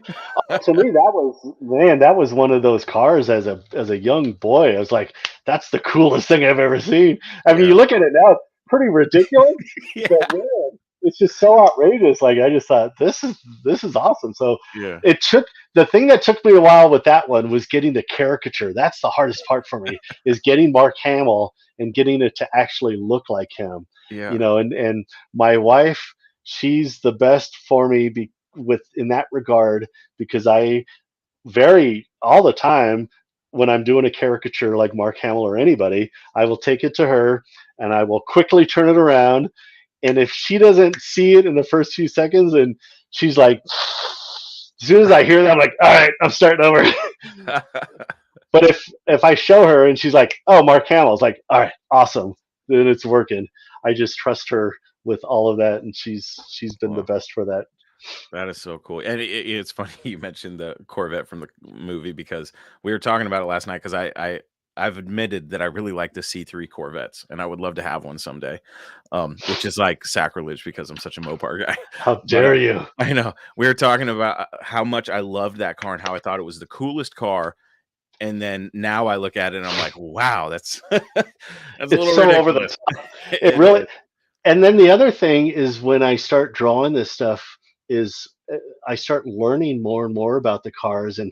To me, that was one of those cars as a young boy. I was like, that's the coolest thing I've ever seen. I mean, Yeah. you look at it now, it's pretty ridiculous, but Yeah. man, it's just so outrageous. Like I just thought this is awesome. So Yeah. it took the thing that took me a while with that one was getting the caricature. That's the hardest part for me is getting Mark Hamill and getting it to actually look like him. Yeah. And my wife, she's the best for me with in that regard because I vary all the time when I'm doing a caricature like Mark Hamill or anybody. I will take it to her and I will quickly turn it around. And if she doesn't see it in the first few seconds, and she's like, as soon as I hear that, I'm like, all right, I'm starting over. But if I show her and she's like, "Oh, Mark Hamill," it's like, "All right, awesome, then it's working." I just trust her with all of that, and she's been the Well, best for that. that is so cool. And it's funny you mentioned the Corvette from the movie because we were talking about it last night because I've admitted that I really like the C3 Corvettes and I would love to have one someday. Which is like sacrilege because I'm such a Mopar guy. How But dare you? I know we were talking about how much I loved that car and how I thought it was the coolest car. And then now I look at it and I'm like, wow, that's that's a It's little so over the ridiculous. top. It It really. is. And then the other thing is when I start drawing this stuff is I start learning more and more about the cars, and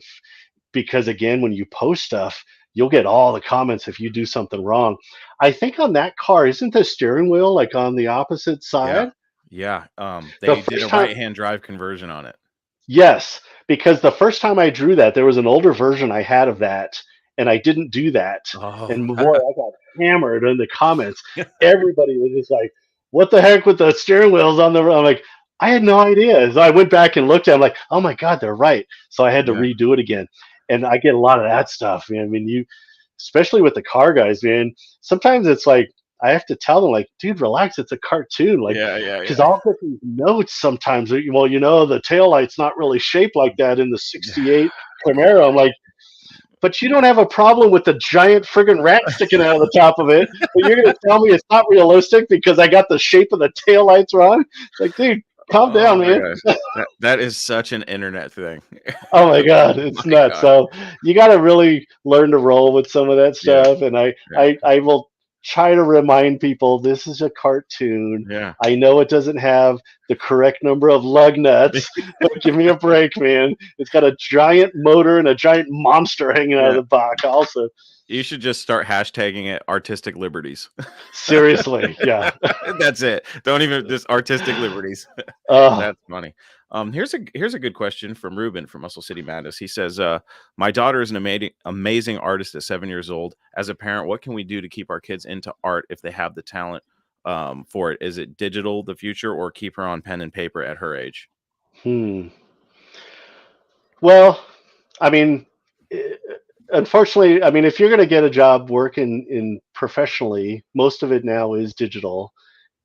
because again, when you post stuff, you'll get all the comments if you do something wrong. I think on that car, isn't the steering wheel like on the opposite Yeah. side? Yeah. The They did a first time, right-hand drive conversion on it. yes, because the first time I drew that, there was an older version I had of that, and I didn't do that. Oh, And boy, I got hammered in the comments. Everybody was just like, "What the heck with the steering wheels on the?" I'm like, I had no idea. So I went back and looked at. It, I'm like, "Oh my god, they're right." So I had to yeah. redo it again, and I get a lot of that stuff. Man. I mean, you, especially with the car guys, man. Sometimes it's like I have to tell them, like, dude, relax. It's a cartoon. Like, Yeah, yeah, because yeah. I'll get these notes sometimes. Well, the tail light's not really shaped like that in the '68 Camaro. I'm like, but you don't have a problem with the giant friggin' rat sticking out of the top of it. But you're gonna tell me it's not realistic because I got the shape of the tail lights wrong? It's like, dude, calm Oh down, my man. gosh. That is such an internet thing. Oh my god, Oh it's my nuts. god. So you got to really learn to roll with some of that Yeah, stuff, and yeah, I will try to remind people this is a cartoon. yeah. I know it doesn't have the correct number of lug nuts, but give me a break, man. It's got a giant motor and a giant monster hanging out of Yeah. the back. Also, You should just start hashtagging it artistic liberties. seriously, yeah. That's it. Don't even just artistic liberties. Uh, That's funny. Here's a good question from Ruben from Muscle City Madness. He says, my daughter is an amazing artist at 7 years old. As a parent, what can we do to keep our kids into art if they have the talent for it? Is it digital the future or keep her on pen and paper at her age? hmm. Well, I mean, eh, unfortunately, I mean, if you're going to get a job working in professionally, most of it now is digital.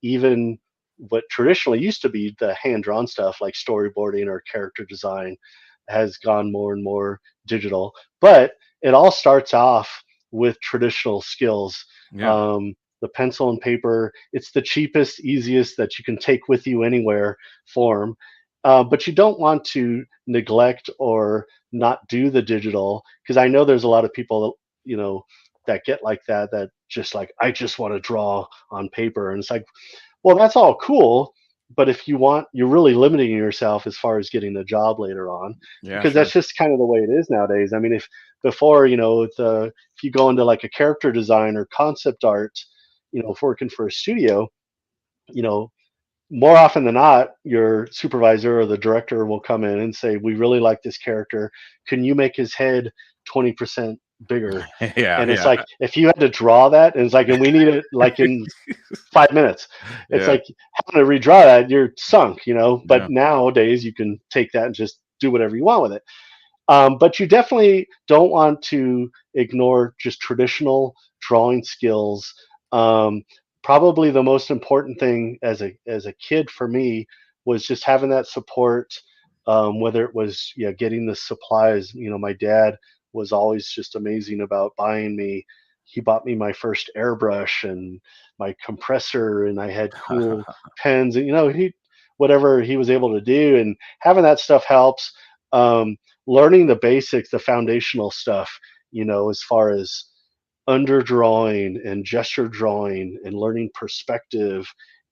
Even what traditionally used to be the hand-drawn stuff like storyboarding or character design has gone more and more digital. But it all starts off with traditional skills. Yeah. The pencil and paper, it's the cheapest, easiest that you can take with you anywhere form. But you don't want to neglect or not do the digital because I know there's a lot of people, that get like that, that just like, I just want to draw on paper. And it's like, well, that's all cool, but if you want, you're really limiting yourself as far as getting a job later on, Yeah, because that's sure. just kind of the way it is nowadays. I mean, if before, if you go into like a character design or concept art, if working for a studio, you know, more often than not, your supervisor or the director will come in and say, "We really like this character. Can you make his head 20% bigger?" Yeah, And it's yeah. like, if you had to draw that, and it's like, and we need it like in 5 minutes. It's Yeah, like having to redraw that, you're sunk. But yeah, nowadays, you can take that and just do whatever you want with it. But you definitely don't want to ignore just traditional drawing skills. Um, Probably the most important thing as a kid for me was just having that support. Whether it was, getting the supplies. My dad was always just amazing about buying me. He bought me my first airbrush and my compressor, and I had cool pens, and he whatever he was able to do, and having that stuff helps. Um, Learning the basics, the foundational stuff, as far as underdrawing and gesture drawing and learning perspective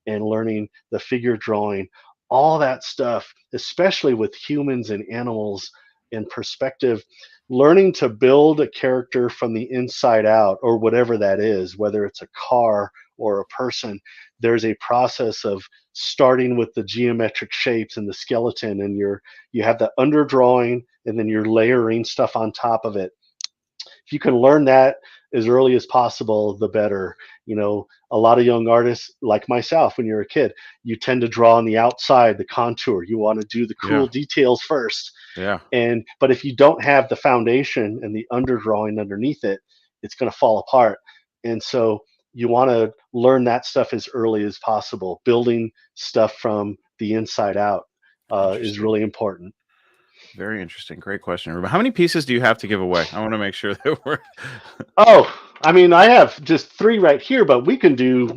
and learning the figure drawing, all that stuff, especially with humans and animals in perspective, learning to build a character from the inside out or whatever that is, whether it's a car or a person, there's a process of starting with the geometric shapes and the skeleton, and you have the underdrawing, and then you're layering stuff on top of it. If you can learn that as early as possible, the better. A lot of young artists, like myself, when you're a kid, you tend to draw on the outside, the contour. You want to do the yeah. cool details first. Yeah. But if you don't have the foundation and the underdrawing underneath it, it's going to fall apart. And so you want to learn that stuff as early as possible. Building stuff from the inside out is Interesting. really important. Very interesting. Great question, Ruben. How many pieces do you have to give away? I want to make sure that we're Oh, I mean, I have just three right here, but we can do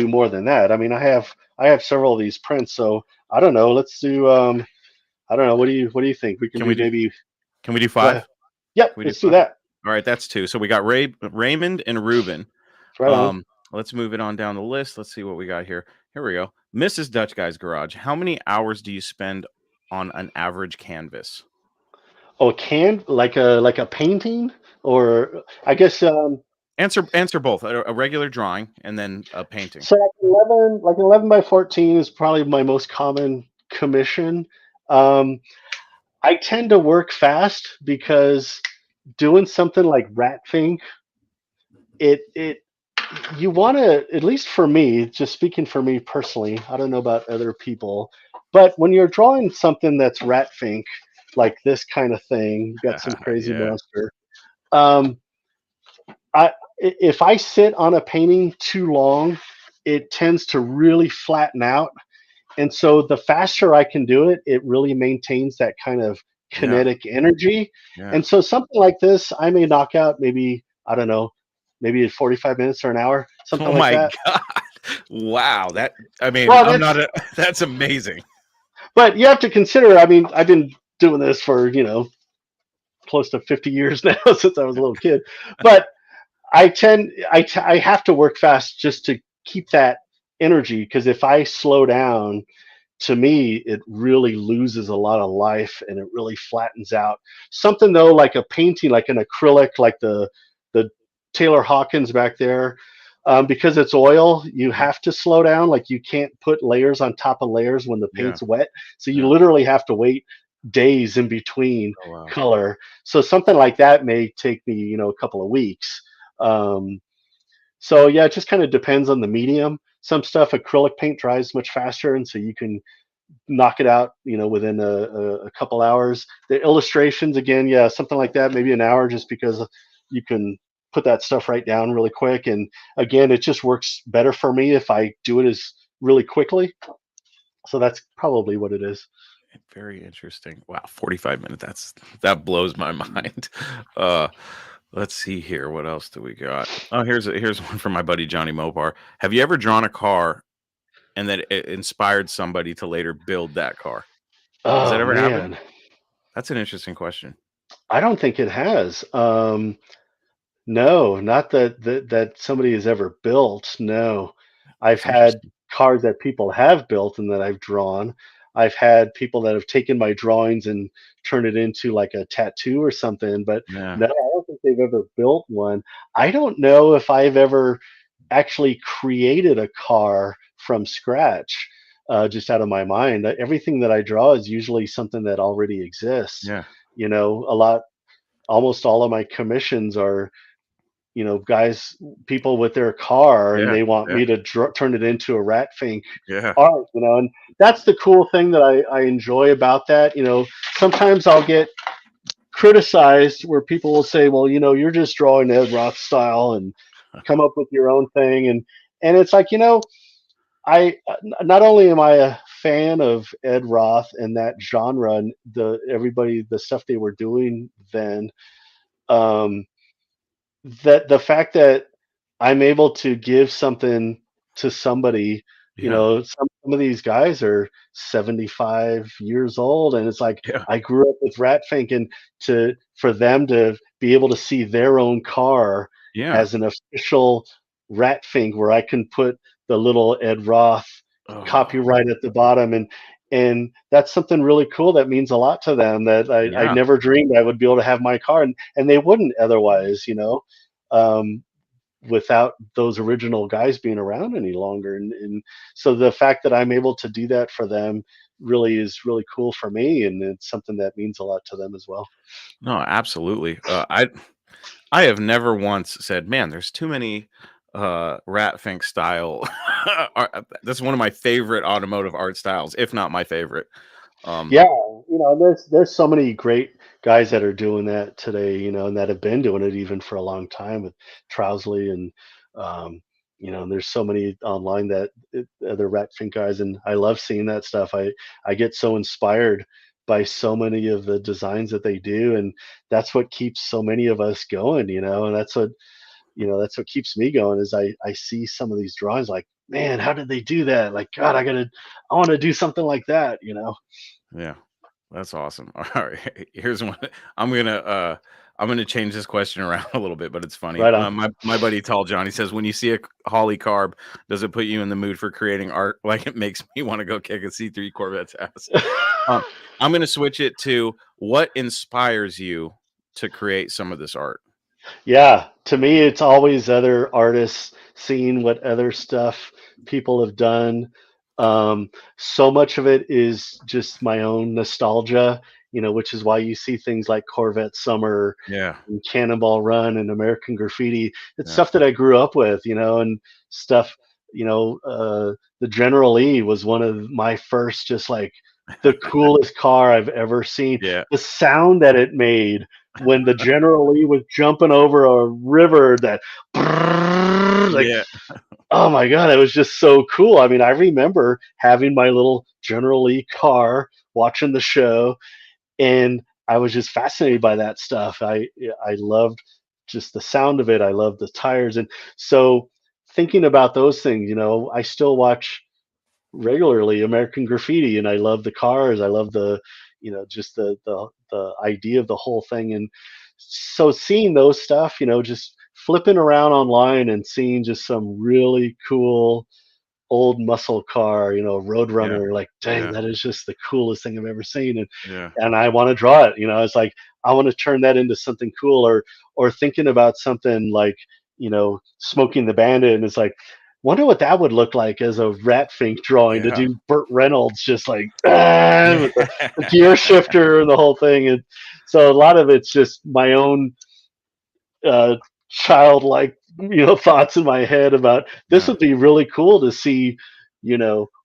more than that. I mean, I have several of these prints, so I don't know. Let's do I don't know. What do you think? We can can we do do maybe. can we do Go 5? ahead. Yep, Can we do let's do 5? that. All right, that's 2. So we got Raymond and Ruben. Right on. Let's move it on down the list. Let's see what we got here. Here we go. Mrs. Dutch Guy's Garage. How many hours do you spend on an average canvas? Oh, can like a painting, or I guess Answer both. A regular drawing and then a painting. so like 11 by 14 is probably my most common commission. Um, I tend to work fast because doing something like rat fink, it you want to, at least for me, just speaking for me personally, I don't know about other people, but when you're drawing something that's rat fink, like this kind of thing, you got some crazy Yeah. monster. Um, if I sit on a painting too long, it tends to really flatten out. And so the faster I can do it, it really maintains that kind of Yeah. kinetic energy. Yeah. And so something like this, I may knock out maybe, I don't know, maybe in 45 minutes or an hour, Oh something like my that. god. Wow. Well, I'm not that's amazing. but you have to consider, I mean, I've been doing this for, close to 50 years now since I was a little kid. But I have to work fast just to keep that energy, because if I slow down, to me, it really loses a lot of life and it really flattens out. Something though, like a painting, like an acrylic, like the Taylor Hawkins back there, because it's oil, you Yeah. have to slow down. Like you can't put layers on top of layers when the Yeah. paint's wet, so you Yeah. literally have to wait days in between Oh wow. color. So something like that may take me, a couple of weeks. Um, so yeah, it just kind of depends on the medium. Some stuff acrylic paint dries much faster, and so you can knock it out, within a couple hours. The illustrations, again, yeah, something like that, maybe an hour, just because you can put that stuff right down really quick. And again, it just works better for me if I do it as really quickly. So that's probably what it is. Very interesting. Wow, 45 minutes. That blows my mind. Uh let's see here. What else do we got? Oh, here's one from my buddy Johnny Mopar. Have you ever drawn a car and that it inspired somebody to later build that car? Has that Oh ever happened? man, That's an interesting question. I don't think it has. No, not that somebody has ever built. No. I've That's had interesting. cars that people have built and that I've drawn. I've had people that have taken my drawings and turned it into like a tattoo or something, but Yeah. no, I don't think they've ever built one. I don't know if I've ever actually created a car from scratch, just out of my mind. Everything that I draw is usually something that already exists. Yeah. Almost all of my commissions are, guys, people with their car, and Yeah. they want Yeah. me to turn it into a rat fink Yeah. art, and that's the cool thing that I enjoy about that. Sometimes I'll get criticized where people will say, well, you're just drawing Ed Roth style and come up with your own thing. And it's like, not only am I a fan of Ed Roth and that genre and the stuff they were doing then, um, that the fact that I'm able to give something to somebody, Yeah. some of these guys are 75 years old, and it's like Yeah. I grew up with Rat Fink, and for them to be able to see their own car Yeah. as an official Rat Fink, where I can put the little Ed Roth Oh, copyright at the bottom, and that's something really cool that means a lot to them, that I yeah. never dreamed I would be able to have my car, and they wouldn't otherwise, um, without those original guys being around any longer. And so the fact that I'm able to do that for them really is really cool for me, and it's something that means a lot to them as well. No, absolutely. I have never once said, "Man, there's too many Rat Fink style." That's one of my favorite automotive art styles, if not my favorite. Um, Yeah, there's so many great guys that are doing that today, and that have been doing it even for a long time with Trousley and um, and there's so many online that other rat fink guys, and I love seeing that stuff. I get so inspired by so many of the designs that they do, and that's what keeps so many of us going, and that's what keeps me going is I see some of these drawings like, man, how did they do that? Like, God, I want to do something like that. Yeah. That's awesome. All right. Here's one. I'm gonna uh I'm gonna change this question around a little bit, but it's funny. Right on. My buddy Tall John, he says, when you see a Holly carb, does it put you in the mood for creating art? Like it makes me want to go kick a C3 Corvette's ass. Um, I'm gonna switch it to what inspires you to create some of this art. Yeah, to me, it's always other artists seeing what other stuff people have done. So much of it is just my own nostalgia, which is why you see things like Corvette Summer Yeah. and Cannonball Run and American Graffiti. It's Yeah. stuff that I grew up with, and stuff, the General Lee was one of my first, just like the coolest car I've ever seen. Yeah. The sound that it made when the General Lee was jumping over a river, that like, Yeah. oh my god, it was just so cool. I mean, I remember having my little General Lee car, watching the show, and I was just fascinated by that stuff. I loved just the sound of it. I loved the tires, and so thinking about those things, I still watch regularly American Graffiti, and I love the cars. I love just the idea of the whole thing, and so seeing those stuff, just flipping around online and seeing just some really cool old muscle car, Yeah. Roadrunner, like, dang, Yeah. that is just the coolest thing I've ever seen, and Yeah. I want to draw it. It's like I want to turn that into something cool, or thinking about something like Smoking the Bandit, and it's like, wonder what that would look like as a Rat Fink drawing to Yeah. do Burt Reynolds just like Yeah. with the gear shifter and the whole thing, and so a lot of it's just my own uh, childlike thoughts in my head about this Yeah. would be really cool to see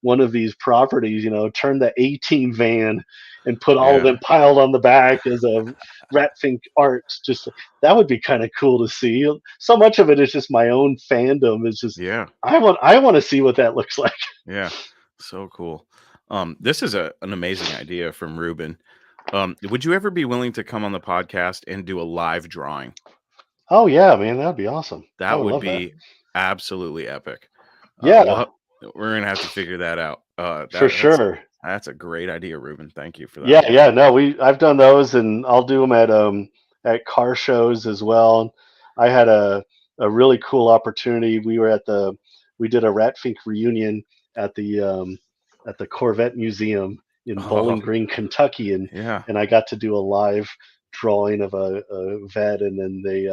one of these properties turn the 18 van and put all of Yeah. them piled on the back as a Ratfink art. Just that would be kind of cool to see. So much of it is just my own fandom. It's just Yeah. I want to see what that looks like. Yeah. So cool. This is an amazing idea from Ruben. Would you ever be willing to come on the podcast and do a live drawing? Oh yeah, man, that'd be awesome. I That would would love that. be absolutely epic. Yeah, We're gonna have to figure that out. for sure. That's a great idea, Ruben. Thank you for that Yeah, one. yeah, no, I've done those, and I'll do them at car shows as well. I had a really cool opportunity. We did a Ratfink reunion at the Corvette Museum in Oh, Bowling Green, Kentucky, and yeah, I got to do a live drawing of a vet, and then they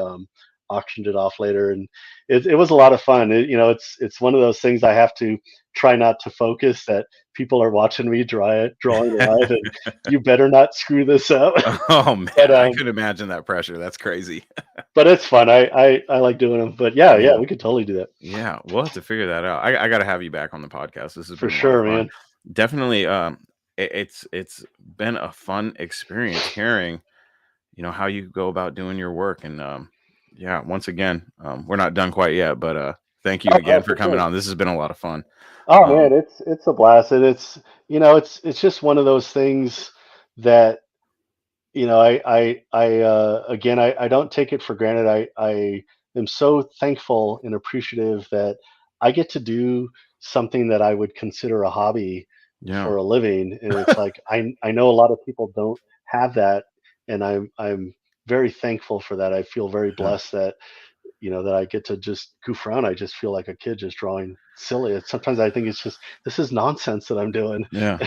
auctioned it off later, and it was a lot of fun. It's one of those things I have to try not to focus that people are watching me drawing live, and you better not screw this up. oh but man, I um, could imagine that pressure. That's crazy. but it's fun. I like doing them. But yeah, yeah, Yeah, we could totally do that yeah. We'll have to figure that out. I got to have you back on the podcast. This has for been a lot of sure, fun. man. Definitely. It's been a fun experience hearing how you go about doing your work, and yeah, once again, we're not done quite yet, but thank you Oh, again no, for for coming sure. on. This has been a lot of fun. Oh Um, man, it's a blast, and it's just one of those things that again, I don't take it for granted. I am so thankful and appreciative that I get to do something that I would consider a hobby yeah, for a living. And it's like, I know a lot of people don't have that. And I'm very thankful for that. I feel very yeah, blessed that I get to just goof around. I just feel like a kid just drawing silly. Sometimes I think it's just, this is nonsense that I'm doing. yeah.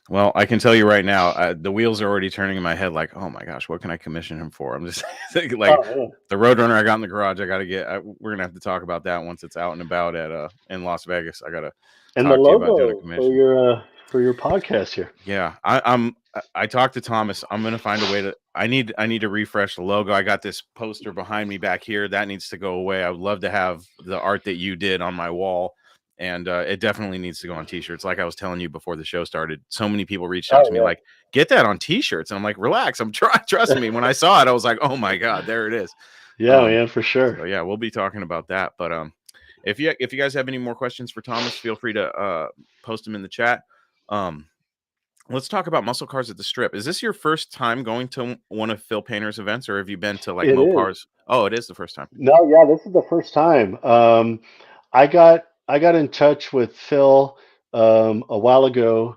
Well, I can tell you right now, the wheels are already turning in my head. Like, oh my gosh, what can I commission him for? I'm just thinking, like, Oh man. the Roadrunner I got in the garage. I got to get. We're gonna have to talk about that once it's out and about at in Las Vegas. I gotta And the talk to you about doing a logo commission. for your podcast here. Yeah, I talked to Thomas. I'm gonna find a way to. I need to refresh the logo. I got this poster behind me back here that needs to go away. I would love to have the art that you did on my wall. and it definitely needs to go on t-shirts. Like I was telling you before the show started, so many people reached out to me Oh like, get that on t-shirts, and I'm like, relax, I'm trying. Trust me, when I saw it I was like, oh my god, there it is. yeah, um man, for sure. so yeah, we'll be talking about that. But if you guys have any more questions for Thomas, feel free to post them in the chat. um let's talk about muscle cars at the strip. Is this your first time going to one of Phil Painter's events, or have you been to like It is. Mopars? Oh, it is the first time. No, yeah, this is the first time. I got in touch with Phil a while ago.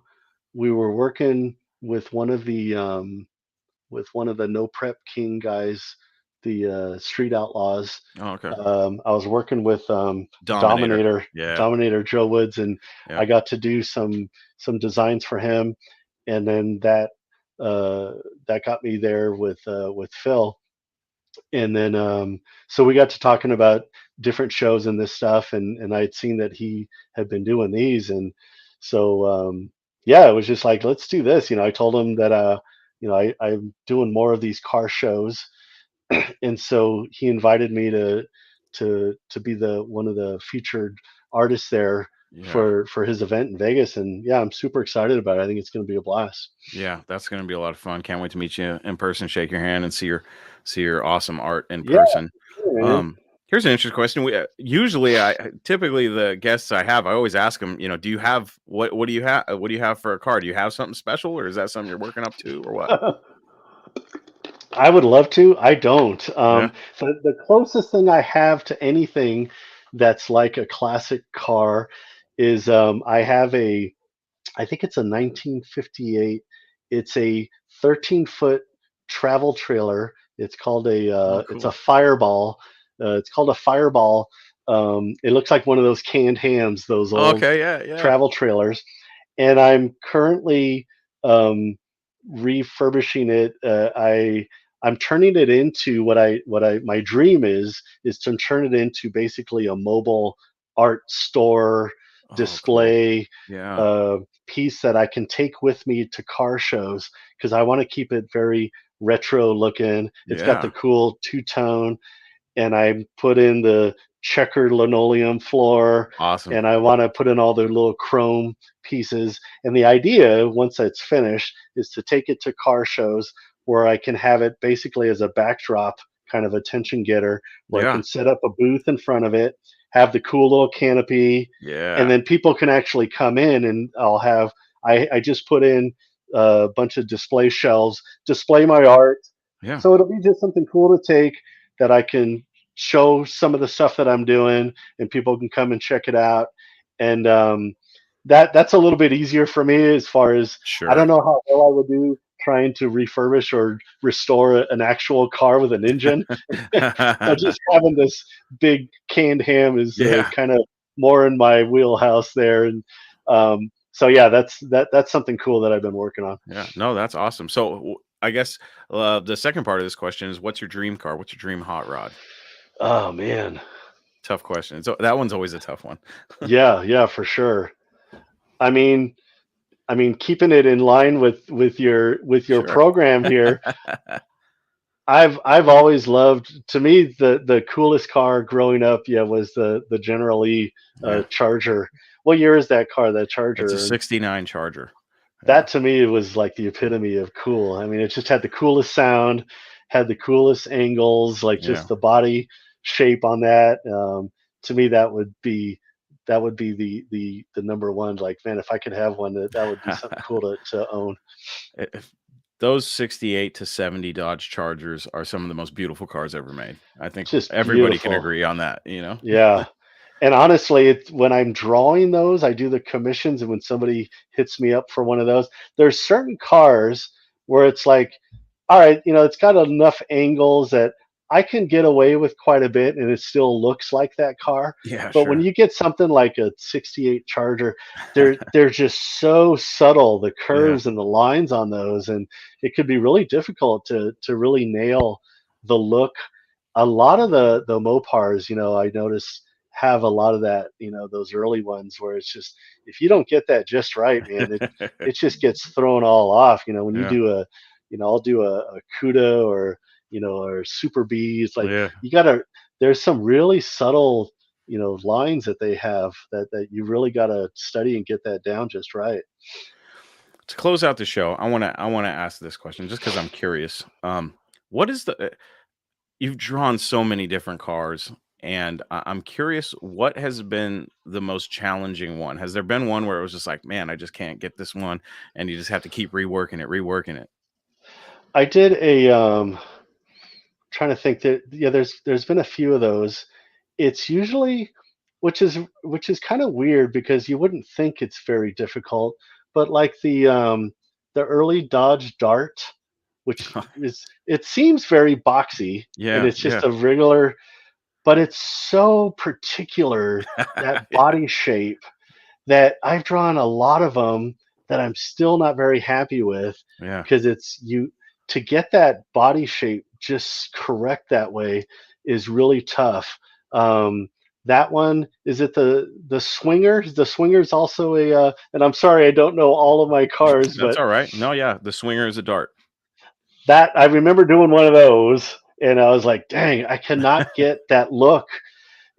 We were working with with one of the No Prep King guys, the Street Outlaws. Oh, okay. I was working with Dominator. Yeah. Dominator Joe Woods, and Yeah. I got to do some designs for him, and then uh, that got me there with Phil, and then so we got to talking about different shows and this stuff, and I'd seen that he had been doing these, and so yeah, it was just like, let's do this. I told him that I'm doing more of these car shows, and so he invited me to be the one of the featured artists there Yeah. for his event in Vegas, and yeah, I'm super excited about it. I think it's going to be a blast. Yeah, that's gonna be a lot of fun. Can't wait to meet you in person, shake your hand, and see your awesome art in Yeah, person. sure, man. Um, Here's an interesting question. We usually, typically the guests I have, I always ask them, do you have what do you have? What do you have for a car? Do you have something special, or is that something you're working up to, or what? I would love to. I don't. Yeah. The closest thing I have to anything that's like a classic car is I have I think it's a 1958. It's a 13-foot travel trailer. Oh, it's a cool. Fireball. It's called a Fireball. It looks like one of those canned hams, those Oh, old okay. Yeah. Yeah. travel trailers, and I'm currently um, refurbishing it. I'm turning it into what I my dream is to turn it into basically a mobile art store Oh, cool. display Yeah. uh, piece that I can take with me to car shows, because I want to keep it very retro looking. It's got the Yeah. cool two tone, and I put in the checkered linoleum floor, Awesome. and I want to put in all the little chrome pieces. And the idea, once it's finished, is to take it to car shows where I can have it basically as a backdrop, kind of attention getter, where I Yeah. can set up a booth in front of it, have the cool little canopy, and Yeah. then people can actually come in, and I just put in a bunch of display shelves, display my art. Yeah. So it'll be just something cool to take that I can show some of the stuff that I'm doing, and people can come and check it out. And that's a little bit easier for me, as far as I Sure. don't know how well I would do trying to refurbish or restore an actual car with an engine. So just having this big canned ham is Yeah. kind of more in my wheelhouse there. And so yeah, that's something cool that I've been working on. Yeah, no, that's awesome. So I guess the second part of this question is, what's your dream car? What's your dream hot rod? Oh man, Tough question. So that one's always a tough one. yeah, yeah, for sure. I mean, keeping it in line with your Sure. program here, I've always loved. To me, the coolest car growing up, yeah, was the General Lee Yeah, Charger. What year is that car? That it's a Charger? And '69 Charger. Yeah, that to me was like the epitome of cool. I mean, it just had the coolest sound, had the coolest angles, like yeah, just the body shape on that. To me, that would be the number one. Like, man, if I could have one, that would be something cool to own. if those 68 to 70 Dodge Chargers are some of the most beautiful cars ever made. I think Just everybody can beautiful. agree on that. Yeah. And honestly, it's when I'm drawing those, I do the commissions, and when somebody hits me up for one of those, there's certain cars where it's like, all right, it's got enough angles that I can get away with quite a bit, and it still looks like that car. Yeah, But when sure. you get something like a '68 Charger, they're just so subtle, the Yeah, curves and the lines on those, and it could be really difficult to really nail the look. A lot of the Mopars, I notice, have a lot of that, those early ones where it's just, if you don't get that just right, man, it just gets thrown all off. When you yeah, do I'll do a CUDA, or or Super B. It's like yeah, you gotta. There's some really subtle. lines that they have that you really got to study and get that down just right. To close out the show, I want to ask this question just because I'm curious. What is the you've drawn so many different cars, and I'm curious what has been the most challenging one. Has there been one where it was just like, man, I just can't get this one, and you just have to keep reworking it? I did a trying to think that, yeah, there's been a few of those. It's usually, which is kind of weird because you wouldn't think it's very difficult, but like the early Dodge Dart, which is, it seems very boxy, and Yeah, it's just yeah, a regular, but it's so particular, that yeah, body shape, that I've drawn a lot of them that I'm still not very happy with, yeah, because it's you to get that body shape just correct that way is really tough. Um, that one, is it the swinger? The swinger is also and I'm sorry I don't know all of my cars, that's but all right. No, yeah, the swinger is a dart. that I remember doing one of those, and I was like, dang, I cannot get that look.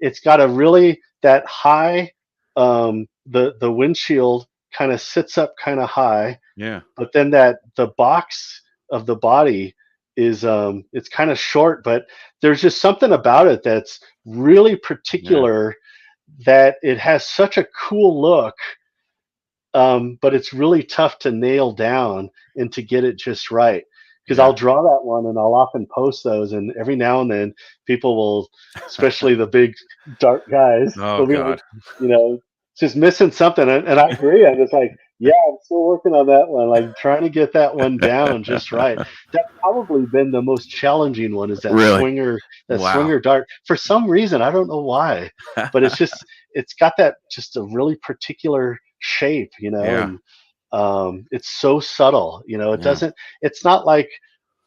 It's got a really that high, the windshield kind of sits up kind of high, Yeah, but then that the box of the body is, it's kind of short, but there's just something about it that's really yeah, particular, that it has such a cool look, but it's really tough to nail down and to get it just right. Because yeah. I'll draw that one and I'll often post those, and every now and then people will, especially the big dark guys, Oh will be like, God. just missing something. And I agree. I'm just like, yeah, I'm still working on that one, like trying to get that one down just right. That's probably been the most challenging one, is Really? that Wow. swinger dart. For some reason, I don't know why, but it's got that just a really particular shape, Yeah, and it's so subtle. It yeah. doesn't. It's not like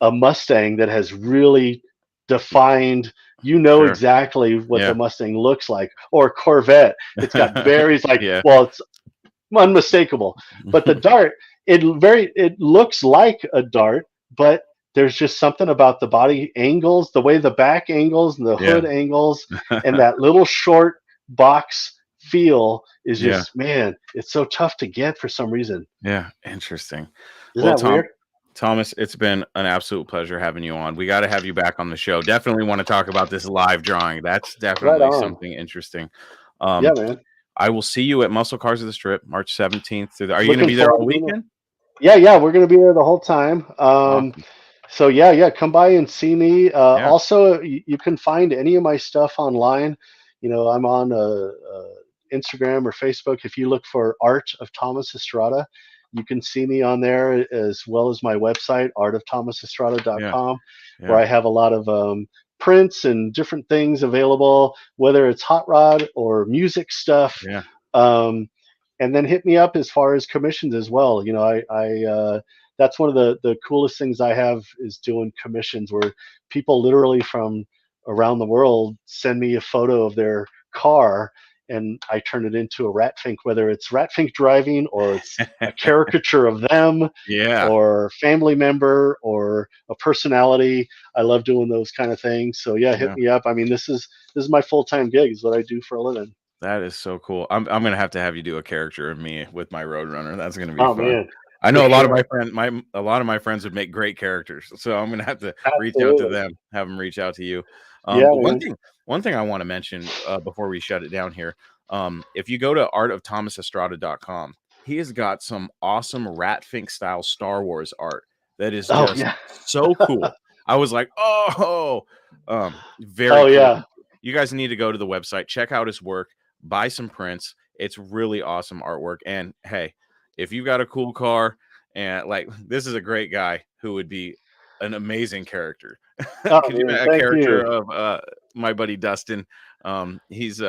a Mustang that has really defined. Sure. Exactly what the Yeah. Mustang looks like, or Corvette. It's got very, it's like, Yeah. well, it's unmistakable. But the Dart, it looks like a Dart, but there's just something about the body angles, the way the back angles and the Yeah. hood angles, and that little short box feel is Yeah. just, man, it's so tough to get for some reason. Yeah. Interesting. Isn't Well, that weird? Thomas, it's been an absolute pleasure having you on. We got to have you back on the show. Definitely want to talk about this live drawing. That's Right definitely on. something interesting. Yeah, Um, man. I will see you at Muscle Cars of the Strip, March 17th. Are you going to Looking be there forward all to being there. weekend? Yeah, yeah, we're gonna be there the whole time. Awesome. So yeah, yeah, come by and see me. Yeah. Also, you can find any of my stuff online. I'm on Instagram or Facebook. If you look for Art of Thomas Estrada, you can see me on there, as well as my website, Yeah. artofthomasestrada.com, where Yeah. I have a lot of prints and different things available, whether it's hot rod or music stuff. Yeah. Um, and then hit me up as far as commissions as well. That's one of the coolest things I have, is doing commissions, where people literally from around the world send me a photo of their car, and I turn it into a rat fink, whether it's rat fink driving, or it's a caricature of them, Yeah. or family member, or a personality. I love doing those kind of things. So yeah, hit Yeah. me up. I mean, this is my full-time gig, is what I do for a living. That is so cool. I'm gonna have you do a character of me with my Roadrunner. That's gonna be Oh fun. man, I for know sure. a lot of my friends would make great characters, so I'm gonna have to reach out to Absolutely. them, have them reach out to you. Yeah, But man. one thing I want to mention before we shut it down here, if you go to artofthomasestrada.com, he has got some awesome Ratfink style Star Wars art that is Oh just yeah. so cool. I was like, oh, very Oh cool. yeah. You guys need to go to the website, check out his work, buy some prints. It's really awesome artwork. And hey, if you got a cool car, and like, this is a great guy who would be an amazing character. Oh Could you man, imagine a thank character you. of my buddy Dustin? He's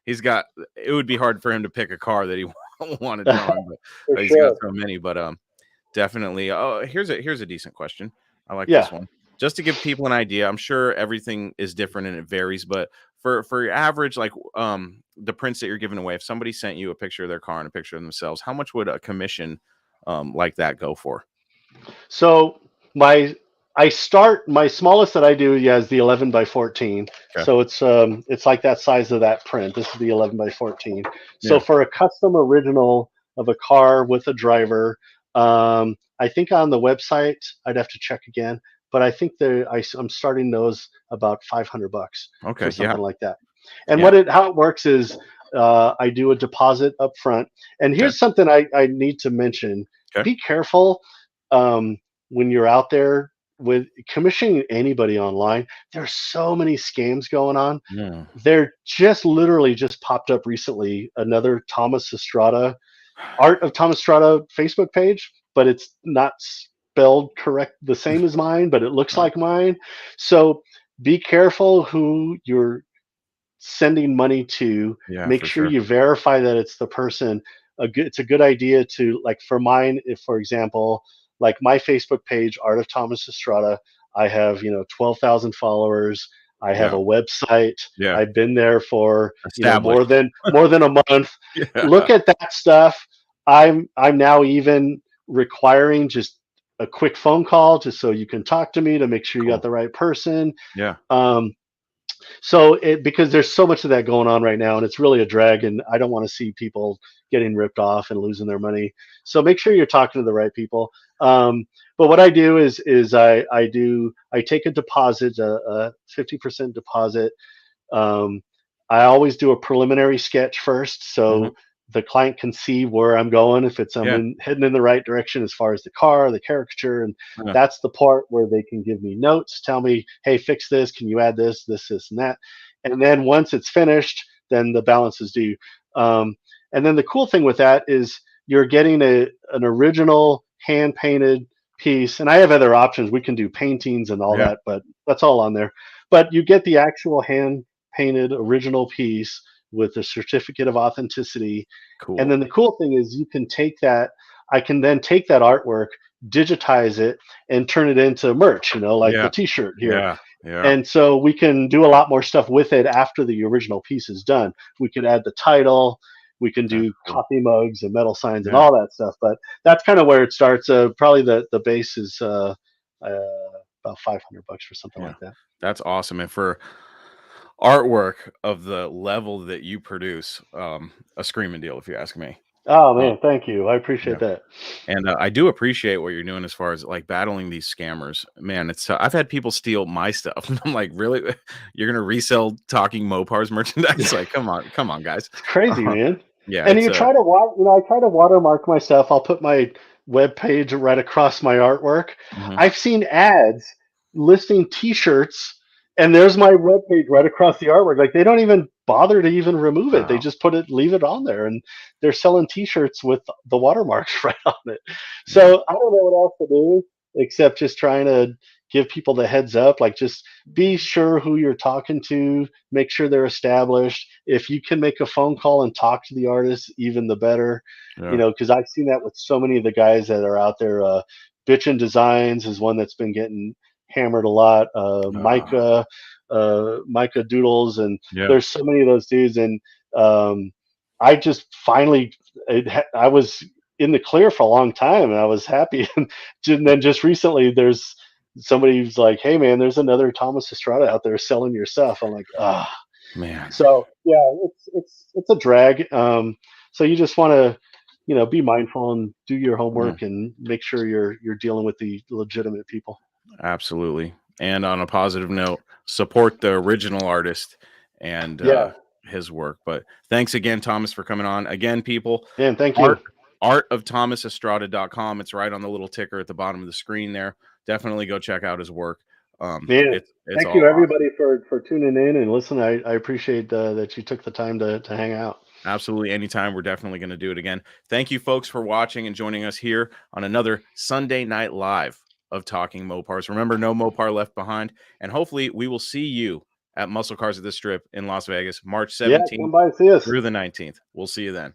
he's got, it would be hard for him to pick a car that he wanted drawn, but For he's got sure. so many. But definitely. Oh, here's a decent question. I like Yeah. this one. Just to give people an idea, I'm sure everything is different and it varies, but for your average, like the prints that you're giving away, if somebody sent you a picture of their car and a picture of themselves, how much would a commission like that go for? So my I start my smallest that I do, yeah, is the 11 by 14. Okay. So it's like that size of that print. This is the 11 by 14. So Yeah. for a custom original of a car with a driver, I think on the website I'd have to check again, but I think I'm starting those about $500 for Okay. Yeah. something like that. And Yeah. how it works is I do a deposit up front. And Okay. here's something I need to mention: Okay. be careful when you're out there with commissioning anybody online. There's so many scams going on. Yeah. There just literally just popped up recently another Thomas Estrada, Art of Thomas Estrada Facebook page, but it's not spelled correct the same as mine, but it looks like mine. So be careful who you're sending money to. Yeah, Make for sure sure. you verify that it's the person. It's a good idea to, like, for mine, if for example, like my Facebook page, Art of Thomas Estrada, I have 12,000 followers. I have Yeah. a website. Yeah. I've been there for Established. more than a month. Yeah. Look at that stuff. I'm now even requiring just a quick phone call just so you can talk to me to make sure you got Cool. the right person. Yeah. Um, so because there's so much of that going on right now, and it's really a drag, and I don't want to see people getting ripped off and losing their money. So make sure you're talking to the right people. But what I do is I take a deposit, a 50% deposit. um, I always do a preliminary sketch first, Hmm. so the client can see where I'm going, if Yeah. heading in the right direction as far as the car, the caricature, and Yeah. that's the part where they can give me notes, tell me, "Hey, fix this. Can you add this, and that?" And then once it's finished, then the balance is due. Um, and then the cool thing with that is you're getting an original hand painted piece. And I have other options. We can do paintings and all Yeah. that, but that's all on there. But you get the actual hand painted original piece with a certificate of authenticity. And Cool. then the cool thing is you can take that, I can then take that artwork, digitize it, and turn it into merch, like the Yeah. t-shirt here. Yeah. Yeah. And so we can do a lot more stuff with it after the original piece is done. We could add the title, we can That's do cool. coffee mugs and metal signs and Yeah. all that stuff. But that's kind of where it starts. Probably the base is about $500 for something Yeah. like that. That's awesome. And for artwork of the level that you produce, a screaming deal, if you ask me. Oh Uh, man, thank you. I yeah. appreciate that. And I do appreciate what you're doing as far as like battling these scammers. Man, I've had people steal my stuff. And I'm like, really? You're gonna resell Talking Mopars merchandise? Like, come on, guys. It's crazy, Uh, man. yeah, And it's a I try to watermark my stuff. I'll put my web page right across my artwork. mhm. I've seen ads listing T-shirts, and there's my web page right across the artwork. Like they don't even bother to even remove it. They Wow. just leave it on there, and they're selling T-shirts with the watermarks right on it. Yeah. So I don't know what else to do except just trying to give people the heads up. Like just be sure who you're talking to. Make sure they're established. If you can make a phone call and talk to the artist, even the better. Yeah. Because I've seen that with so many of the guys that are out there. Bitchin' Designs is one that's been getting hammered a lot. Uh, Micah Doodles, and yeah. there's so many of those dudes. And I just finally, I was in the clear for a long time, and I was happy. And then just recently, there's somebody who's like, "Hey, man, there's another Thomas Estrada out there selling your stuff." I'm like, ah. Man. So yeah, it's a drag. So you just want to, be mindful and do your Mm, homework and make sure you're dealing with the legitimate people. absolutely. And on a positive note, support the original artist and Yeah, his work. But thanks again, Thomas, for coming on. Again, people, man, thank art you. art of thomasestrada.com. It's right on the little ticker at the bottom of the screen there. Definitely go check out his work. Man, It's thank all you awesome. everybody for tuning in and listening. I appreciate that you took the time to hang out. Absolutely. Anytime. We're definitely going to do it again. Thank you, folks, for watching and joining us here on another Sunday Night Live of Talking Mopars. Remember, no Mopar left behind. And hopefully, we will see you at Muscle Cars at the Strip in Las Vegas, March Yeah, 17th come by and see us. through the 19th. We'll see you then.